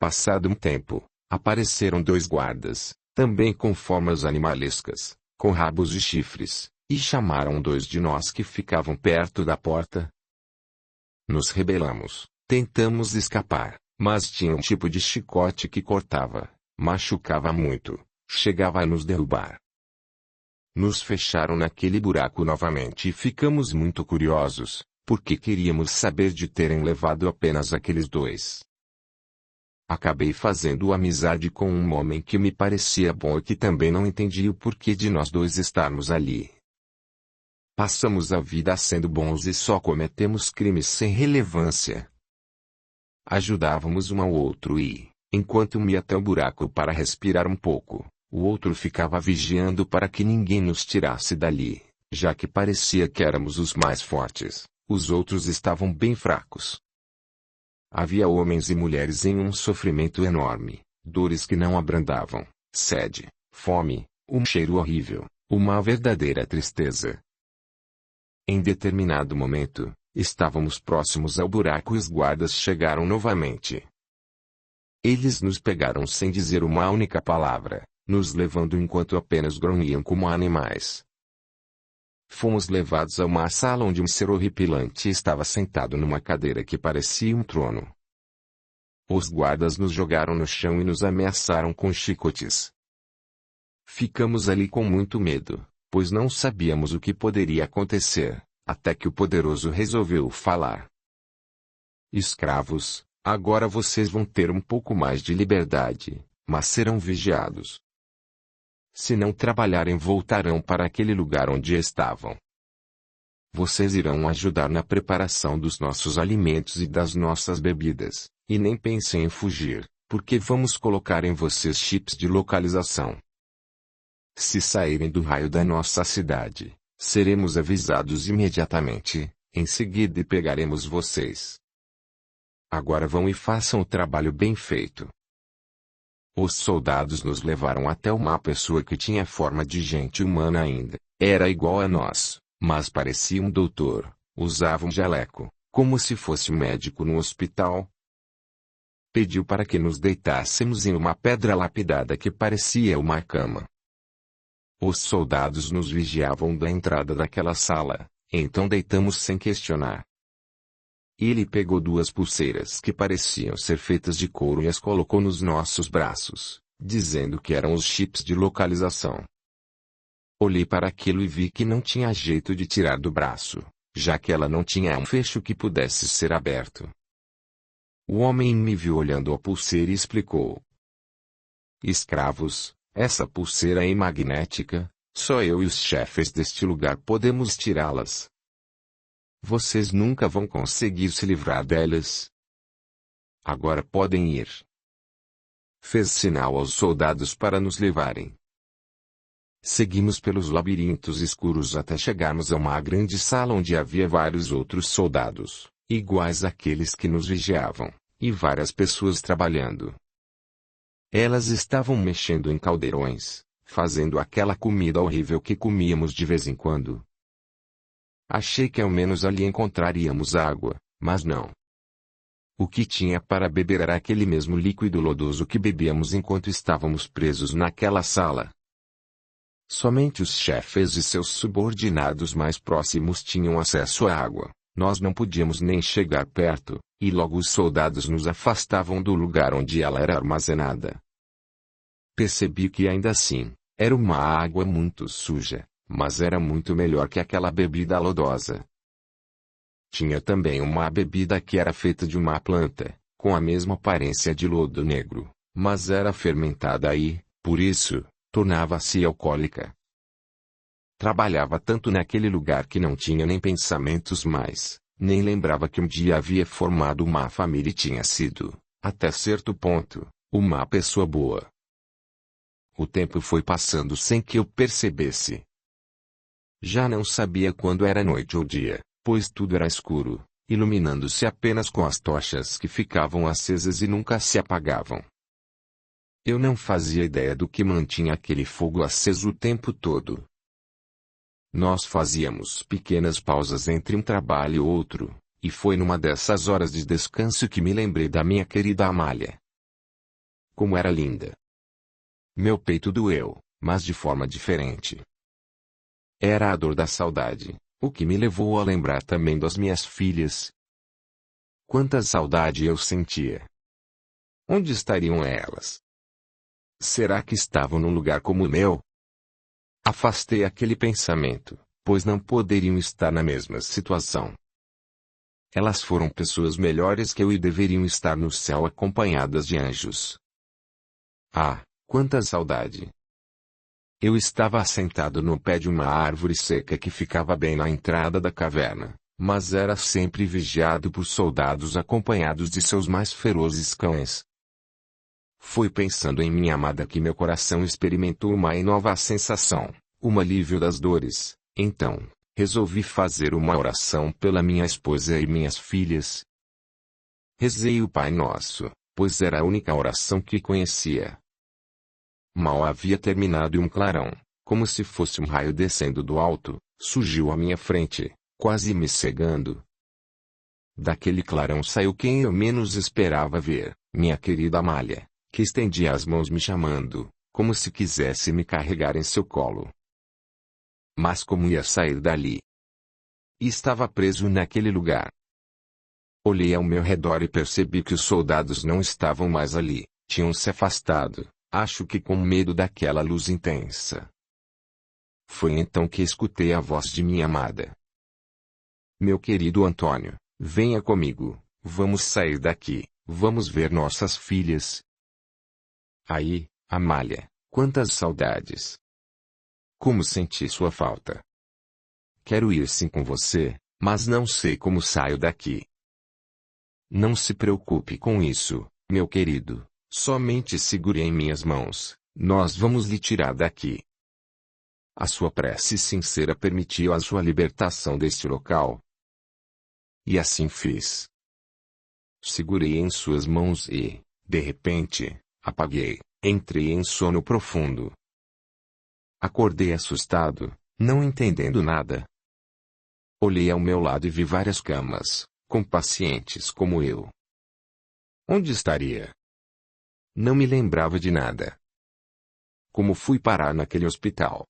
Passado um tempo, apareceram 2 guardas, também com formas animalescas, com rabos e chifres, e chamaram 2 de nós que ficavam perto da porta. Nos rebelamos, tentamos escapar, mas tinha um tipo de chicote que cortava, machucava muito, chegava a nos derrubar. Nos fecharam naquele buraco novamente e ficamos muito curiosos, porque queríamos saber de terem levado apenas aqueles 2. Acabei fazendo amizade com um homem que me parecia bom e que também não entendia o porquê de nós 2 estarmos ali. Passamos a vida sendo bons e só cometemos crimes sem relevância. Ajudávamos um ao outro e, enquanto um ia até o buraco para respirar um pouco, o outro ficava vigiando para que ninguém nos tirasse dali, já que parecia que éramos os mais fortes, os outros estavam bem fracos. Havia homens e mulheres em um sofrimento enorme, dores que não abrandavam, sede, fome, um cheiro horrível, uma verdadeira tristeza. Em determinado momento, estávamos próximos ao buraco e os guardas chegaram novamente. Eles nos pegaram sem dizer uma única palavra, nos levando enquanto apenas grunhiam como animais. Fomos levados a uma sala onde um ser horripilante estava sentado numa cadeira que parecia um trono. Os guardas nos jogaram no chão e nos ameaçaram com chicotes. Ficamos ali com muito medo, pois não sabíamos o que poderia acontecer, até que o poderoso resolveu falar. Escravos, agora vocês vão ter um pouco mais de liberdade, mas serão vigiados. Se não trabalharem, voltarão para aquele lugar onde estavam. Vocês irão ajudar na preparação dos nossos alimentos e das nossas bebidas, e nem pensem em fugir, porque vamos colocar em vocês chips de localização. Se saírem do raio da nossa cidade, seremos avisados imediatamente, em seguida e pegaremos vocês. Agora vão e façam o trabalho bem feito. Os soldados nos levaram até uma pessoa que tinha forma de gente humana ainda. Era igual a nós, mas parecia um doutor, usava um jaleco, como se fosse um médico no hospital. Pediu para que nos deitássemos em uma pedra lapidada que parecia uma cama. Os soldados nos vigiavam da entrada daquela sala, então deitamos sem questionar. Ele pegou 2 pulseiras que pareciam ser feitas de couro e as colocou nos nossos braços, dizendo que eram os chips de localização. Olhei para aquilo e vi que não tinha jeito de tirar do braço, já que ela não tinha um fecho que pudesse ser aberto. O homem me viu olhando a pulseira e explicou. Escravos, essa pulseira é magnética, só eu e os chefes deste lugar podemos tirá-las. Vocês nunca vão conseguir se livrar delas. Agora podem ir. Fez sinal aos soldados para nos levarem. Seguimos pelos labirintos escuros até chegarmos a uma grande sala onde havia vários outros soldados, iguais àqueles que nos vigiavam, e várias pessoas trabalhando. Elas estavam mexendo em caldeirões, fazendo aquela comida horrível que comíamos de vez em quando. Achei que ao menos ali encontraríamos água, mas não. O que tinha para beber era aquele mesmo líquido lodoso que bebíamos enquanto estávamos presos naquela sala. Somente os chefes e seus subordinados mais próximos tinham acesso à água. Nós não podíamos nem chegar perto, e logo os soldados nos afastavam do lugar onde ela era armazenada. Percebi que ainda assim, era uma água muito suja, mas era muito melhor que aquela bebida lodosa. Tinha também uma bebida que era feita de uma planta, com a mesma aparência de lodo negro, mas era fermentada e, por isso, tornava-se alcoólica. Trabalhava tanto naquele lugar que não tinha nem pensamentos mais, nem lembrava que um dia havia formado uma família e tinha sido, até certo ponto, uma pessoa boa. O tempo foi passando sem que eu percebesse. Já não sabia quando era noite ou dia, pois tudo era escuro, iluminando-se apenas com as tochas que ficavam acesas e nunca se apagavam. Eu não fazia ideia do que mantinha aquele fogo aceso o tempo todo. Nós fazíamos pequenas pausas entre um trabalho e outro, e foi numa dessas horas de descanso que me lembrei da minha querida Amália. Como era linda! Meu peito doeu, mas de forma diferente. Era a dor da saudade, o que me levou a lembrar também das minhas filhas. Quanta saudade eu sentia! Onde estariam elas? Será que estavam num lugar como o meu? Afastei aquele pensamento, pois não poderiam estar na mesma situação. Elas foram pessoas melhores que eu e deveriam estar no céu acompanhadas de anjos. Ah, quanta saudade! Eu estava assentado no pé de uma árvore seca que ficava bem na entrada da caverna, mas era sempre vigiado por soldados acompanhados de seus mais ferozes cães. Foi pensando em minha amada que meu coração experimentou uma nova sensação, um alívio das dores. Então, resolvi fazer uma oração pela minha esposa e minhas filhas. Rezei o Pai Nosso, pois era a única oração que conhecia. Mal havia terminado e um clarão, como se fosse um raio descendo do alto, surgiu à minha frente, quase me cegando. Daquele clarão saiu quem eu menos esperava ver, minha querida Amália, que estendia as mãos me chamando, como se quisesse me carregar em seu colo. Mas como ia sair dali? Estava preso naquele lugar. Olhei ao meu redor e percebi que os soldados não estavam mais ali, tinham se afastado, acho que com medo daquela luz intensa. Foi então que escutei a voz de minha amada. Meu querido Antônio, venha comigo, vamos sair daqui, vamos ver nossas filhas. Aí, Amália, quantas saudades! Como senti sua falta. Quero ir sim com você, mas não sei como saio daqui. Não se preocupe com isso, meu querido, somente segure em minhas mãos, nós vamos lhe tirar daqui. A sua prece sincera permitiu a sua libertação deste local. E assim fiz. Segurei em suas mãos e, de repente, apaguei, entrei em sono profundo. Acordei assustado, não entendendo nada. Olhei ao meu lado e vi várias camas, com pacientes como eu. Onde estaria? Não me lembrava de nada. Como fui parar naquele hospital?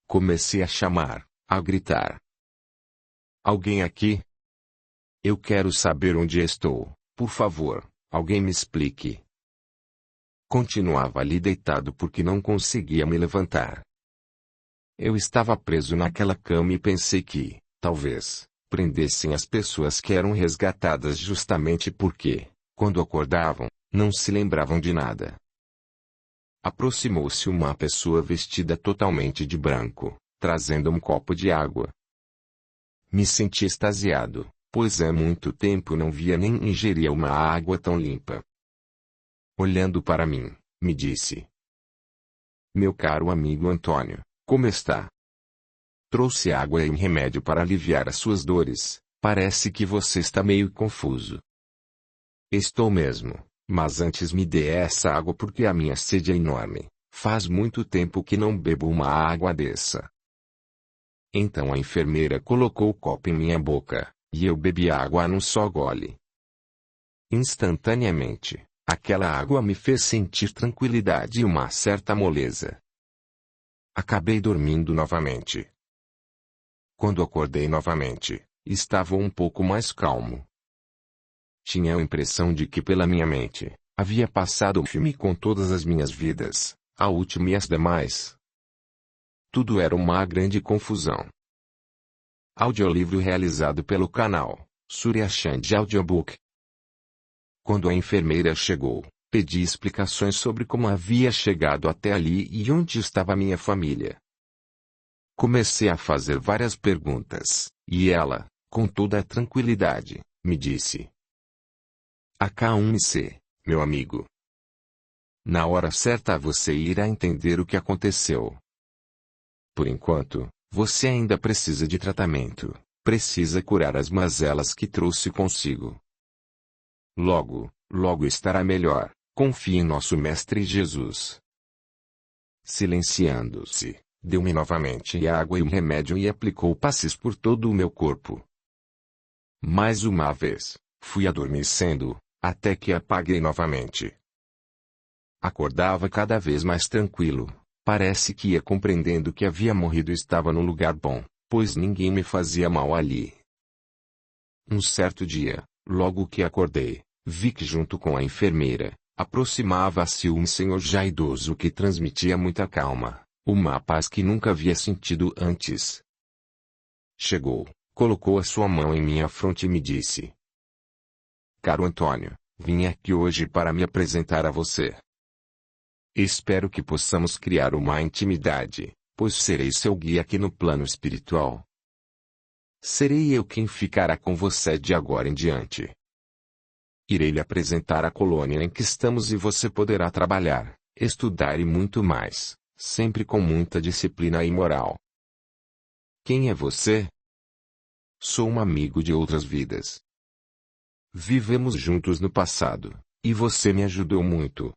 Comecei a chamar, a gritar. Alguém aqui? Eu quero saber onde estou, por favor, alguém me explique. Continuava ali deitado porque não conseguia me levantar. Eu estava preso naquela cama e pensei que, talvez, prendessem as pessoas que eram resgatadas justamente porque, quando acordavam, não se lembravam de nada. Aproximou-se uma pessoa vestida totalmente de branco, trazendo um copo de água. Me senti extasiado, pois há muito tempo não via nem ingeria uma água tão limpa. Olhando para mim, me disse: Meu caro amigo Antônio, como está? Trouxe água e remédio para aliviar as suas dores, parece que você está meio confuso. Estou mesmo, mas antes me dê essa água porque a minha sede é enorme, faz muito tempo que não bebo uma água dessa. Então a enfermeira colocou o copo em minha boca, e eu bebi a água num só gole. Instantaneamente, aquela água me fez sentir tranquilidade e uma certa moleza. Acabei dormindo novamente. Quando acordei novamente, estava um pouco mais calmo. Tinha a impressão de que pela minha mente, havia passado um filme com todas as minhas vidas, a última e as demais. Tudo era uma grande confusão. Audiolivro realizado pelo canal Surya Chand Audiobook. Quando a enfermeira chegou, pedi explicações sobre como havia chegado até ali e onde estava minha família. Comecei a fazer várias perguntas, e ela, com toda a tranquilidade, me disse: Acalme-se, meu amigo. Na hora certa você irá entender o que aconteceu. Por enquanto, você ainda precisa de tratamento, precisa curar as mazelas que trouxe consigo. Logo, logo estará melhor, confie em nosso Mestre Jesus. Silenciando-se, deu-me novamente água e um remédio e aplicou passes por todo o meu corpo. Mais uma vez, fui adormecendo, até que apaguei novamente. Acordava cada vez mais tranquilo, parece que ia compreendendo que havia morrido e estava no lugar bom, pois ninguém me fazia mal ali. Um certo dia, logo que acordei, vi que junto com a enfermeira, aproximava-se um senhor já idoso que transmitia muita calma, uma paz que nunca havia sentido antes. Chegou, colocou a sua mão em minha fronte e me disse: Caro Antônio, vim aqui hoje para me apresentar a você. Espero que possamos criar uma intimidade, pois serei seu guia aqui no plano espiritual. Serei eu quem ficará com você de agora em diante. Irei lhe apresentar a colônia em que estamos e você poderá trabalhar, estudar e muito mais, sempre com muita disciplina e moral. Quem é você? Sou um amigo de outras vidas. Vivemos juntos no passado, e você me ajudou muito.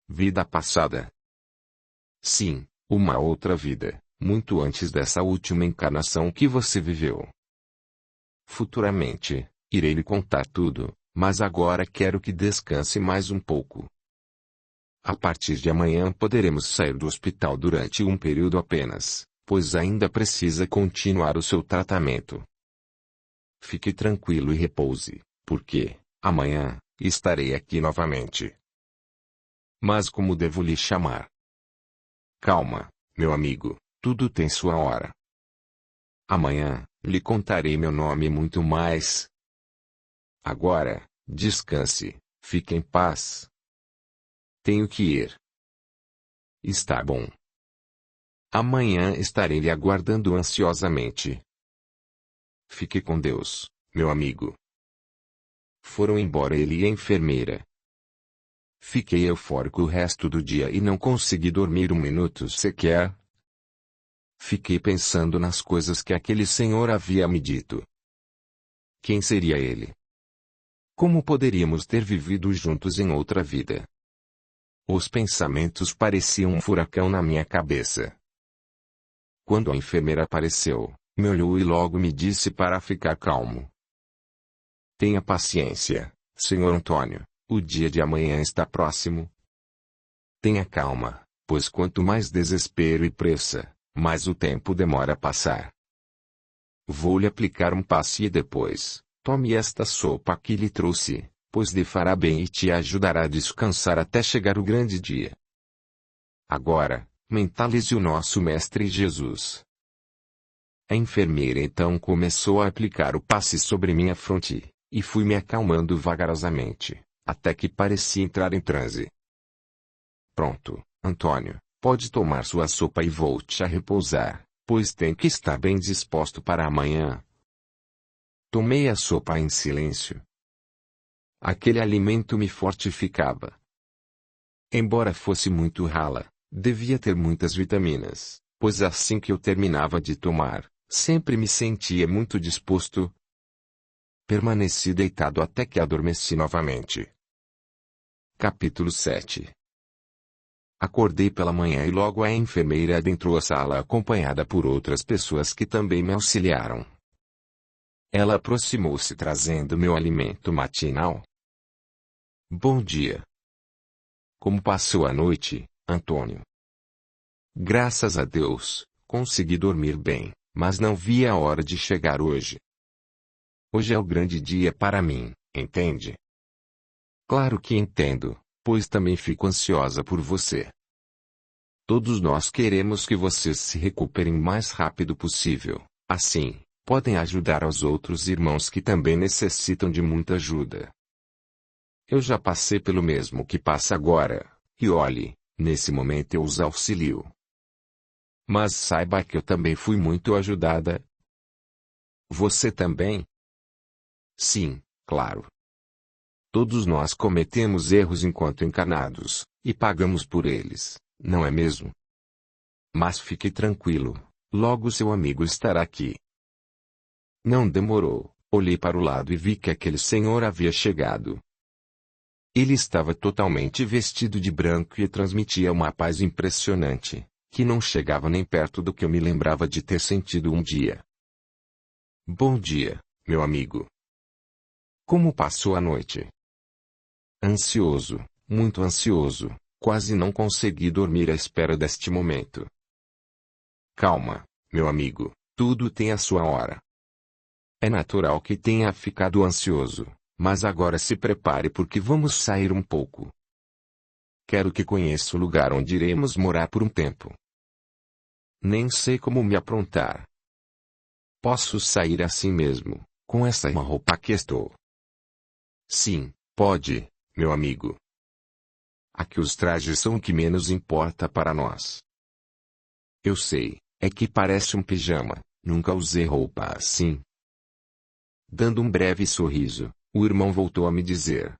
Vida passada? Sim, uma outra vida, muito antes dessa última encarnação que você viveu. Futuramente, irei lhe contar tudo, mas agora quero que descanse mais um pouco. A partir de amanhã poderemos sair do hospital durante um período apenas, pois ainda precisa continuar o seu tratamento. Fique tranquilo e repouse, porque, amanhã, estarei aqui novamente. Mas como devo lhe chamar? Calma, meu amigo, tudo tem sua hora. Amanhã, lhe contarei meu nome e muito mais. Agora, descanse, fique em paz. Tenho que ir. Está bom. Amanhã estarei lhe aguardando ansiosamente. Fique com Deus, meu amigo. Foram embora ele e a enfermeira. Fiquei eufórico o resto do dia e não consegui dormir um minuto sequer. Fiquei pensando nas coisas que aquele senhor havia me dito. Quem seria ele? Como poderíamos ter vivido juntos em outra vida? Os pensamentos pareciam um furacão na minha cabeça. Quando a enfermeira apareceu, me olhou e logo me disse para ficar calmo. Tenha paciência, Sr. Antônio, o dia de amanhã está próximo. Tenha calma, pois quanto mais desespero e pressa, mais o tempo demora a passar. Vou-lhe aplicar um passe e depois, tome esta sopa que lhe trouxe, pois lhe fará bem e te ajudará a descansar até chegar o grande dia. Agora, mentalize o nosso Mestre Jesus. A enfermeira então começou a aplicar o passe sobre minha fronte, e fui me acalmando vagarosamente, até que parecia entrar em transe. Pronto, Antônio, pode tomar sua sopa e volte a repousar, pois tem que estar bem disposto para amanhã. Tomei a sopa em silêncio. Aquele alimento me fortificava. Embora fosse muito rala, devia ter muitas vitaminas, pois assim que eu terminava de tomar, sempre me sentia muito disposto. Permaneci deitado até que adormeci novamente. Capítulo 7. Acordei pela manhã e logo a enfermeira adentrou a sala acompanhada por outras pessoas que também me auxiliaram. Ela aproximou-se trazendo meu alimento matinal. Bom dia. Como passou a noite, Antônio? Graças a Deus, consegui dormir bem, mas não vi a hora de chegar hoje. Hoje é o grande dia para mim, entende? Claro que entendo, pois também fico ansiosa por você. Todos nós queremos que vocês se recuperem o mais rápido possível, assim, podem ajudar aos outros irmãos que também necessitam de muita ajuda. Eu já passei pelo mesmo que passa agora, e olhe, nesse momento eu os auxilio. Mas saiba que eu também fui muito ajudada. Você também? Sim, claro. Todos nós cometemos erros enquanto encarnados, e pagamos por eles, não é mesmo? Mas fique tranquilo, logo seu amigo estará aqui. Não demorou, olhei para o lado e vi que aquele senhor havia chegado. Ele estava totalmente vestido de branco e transmitia uma paz impressionante, que não chegava nem perto do que eu me lembrava de ter sentido um dia. Bom dia, meu amigo. Como passou a noite? Ansioso, muito ansioso, quase não consegui dormir à espera deste momento. Calma, meu amigo, tudo tem a sua hora. É natural que tenha ficado ansioso, mas agora se prepare porque vamos sair um pouco. Quero que conheça o lugar onde iremos morar por um tempo. Nem sei como me aprontar. Posso sair assim mesmo, com essa roupa que estou? Sim, pode, meu amigo. Aqui os trajes são o que menos importa para nós. Eu sei, é que parece um pijama, nunca usei roupa assim. Dando um breve sorriso, o irmão voltou a me dizer.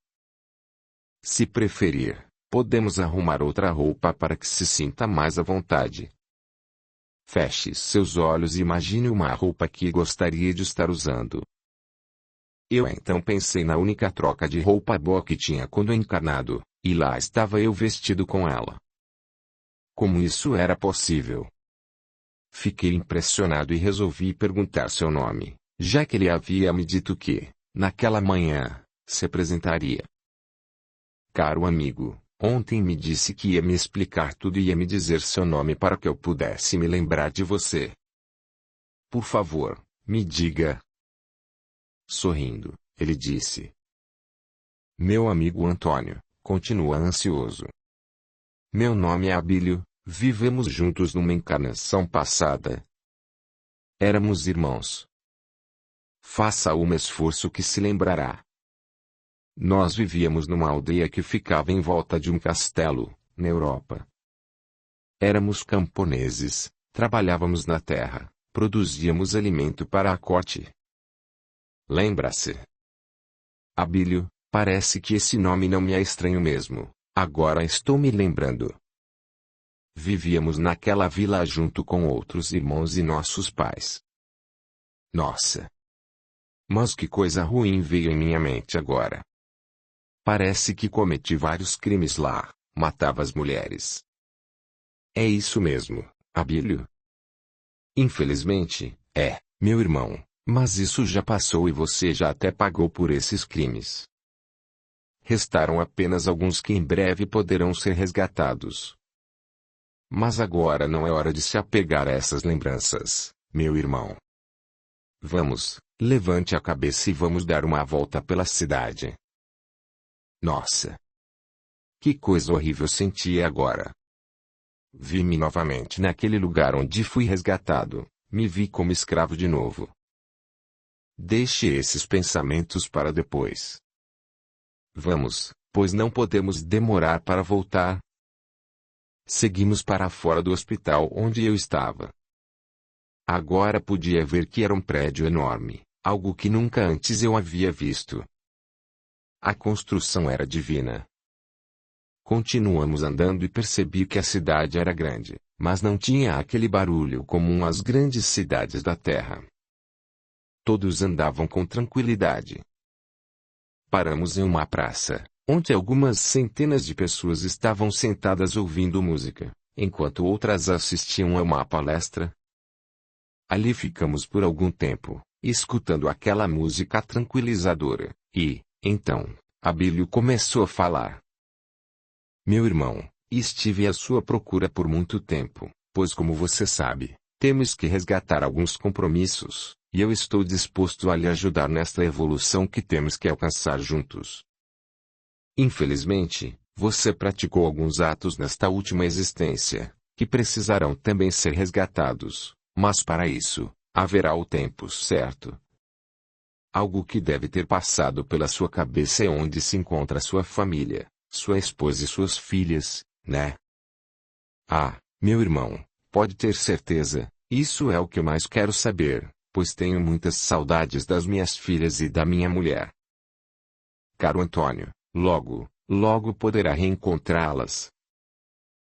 Se preferir, podemos arrumar outra roupa para que se sinta mais à vontade. Feche seus olhos e imagine uma roupa que gostaria de estar usando. Eu então pensei na única troca de roupa boa que tinha quando encarnado, e lá estava eu vestido com ela. Como isso era possível? Fiquei impressionado e resolvi perguntar seu nome, já que ele havia me dito que, naquela manhã, se apresentaria. Caro amigo, ontem me disse que ia me explicar tudo e ia me dizer seu nome para que eu pudesse me lembrar de você. Por favor, me diga. Sorrindo, ele disse. Meu amigo Antônio, continua ansioso. Meu nome é Abílio, vivemos juntos numa encarnação passada. Éramos irmãos. Faça um esforço que se lembrará. Nós vivíamos numa aldeia que ficava em volta de um castelo, na Europa. Éramos camponeses, trabalhávamos na terra, produzíamos alimento para a corte. Lembra-se? Abílio, parece que esse nome não me é estranho mesmo, agora estou me lembrando. Vivíamos naquela vila junto com outros irmãos e nossos pais. Nossa! Mas que coisa ruim veio em minha mente agora. Parece que cometi vários crimes lá, matava as mulheres. É isso mesmo, Abílio? Infelizmente, meu irmão, mas isso já passou e você já até pagou por esses crimes. Restaram apenas alguns que em breve poderão ser resgatados. Mas agora não é hora de se apegar a essas lembranças, meu irmão. Vamos, levante a cabeça e vamos dar uma volta pela cidade. Nossa! Que coisa horrível senti agora. Vi-me novamente naquele lugar onde fui resgatado, me vi como escravo de novo. Deixe esses pensamentos para depois. Vamos, pois não podemos demorar para voltar. Seguimos para fora do hospital onde eu estava. Agora podia ver que era um prédio enorme, algo que nunca antes eu havia visto. A construção era divina. Continuamos andando e percebi que a cidade era grande, mas não tinha aquele barulho comum às grandes cidades da Terra. Todos andavam com tranquilidade. Paramos em uma praça, onde algumas centenas de pessoas estavam sentadas ouvindo música, enquanto outras assistiam a uma palestra. Ali ficamos por algum tempo, escutando aquela música tranquilizadora, e, então, Abílio começou a falar. Meu irmão, estive à sua procura por muito tempo, pois como você sabe, temos que resgatar alguns compromissos, e eu estou disposto a lhe ajudar nesta evolução que temos que alcançar juntos. Infelizmente, você praticou alguns atos nesta última existência, que precisarão também ser resgatados, mas para isso, haverá o tempo certo. Algo que deve ter passado pela sua cabeça é onde se encontra sua família, sua esposa e suas filhas, né? Ah, meu irmão, pode ter certeza, isso é o que eu mais quero saber, pois tenho muitas saudades das minhas filhas e da minha mulher. Caro Antônio, logo, logo poderá reencontrá-las.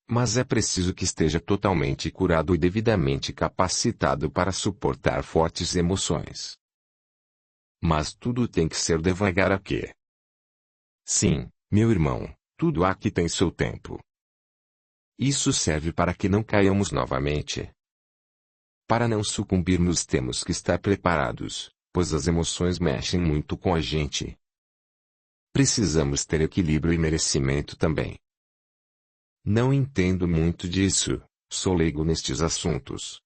Mas é preciso que esteja totalmente curado e devidamente capacitado para suportar fortes emoções. Mas tudo tem que ser devagar aqui. Sim, meu irmão, tudo aqui tem seu tempo. Isso serve para que não caiamos novamente. Para não sucumbirmos temos que estar preparados, pois as emoções mexem muito com a gente. Precisamos ter equilíbrio e merecimento também. Não entendo muito disso, sou leigo nestes assuntos.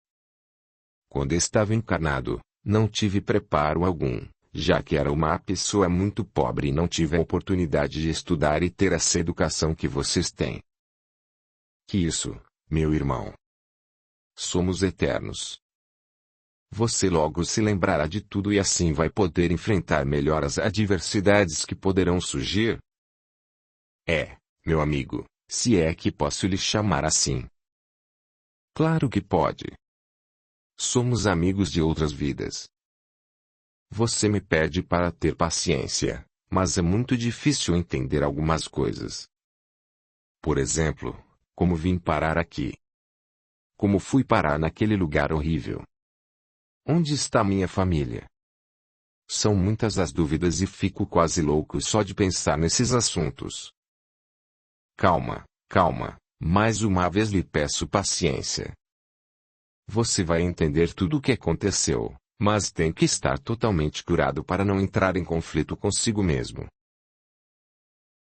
Quando estava encarnado, não tive preparo algum, já que era uma pessoa muito pobre e não tive a oportunidade de estudar e ter essa educação que vocês têm. Que isso, meu irmão? Somos eternos. Você logo se lembrará de tudo e assim vai poder enfrentar melhor as adversidades que poderão surgir. Meu amigo, se é que posso lhe chamar assim. Claro que pode. Somos amigos de outras vidas. Você me pede para ter paciência, mas é muito difícil entender algumas coisas. Por exemplo, como vim parar aqui? Como fui parar naquele lugar horrível? Onde está minha família? São muitas as dúvidas e fico quase louco só de pensar nesses assuntos. Calma, calma, mais uma vez lhe peço paciência. Você vai entender tudo o que aconteceu, mas tem que estar totalmente curado para não entrar em conflito consigo mesmo.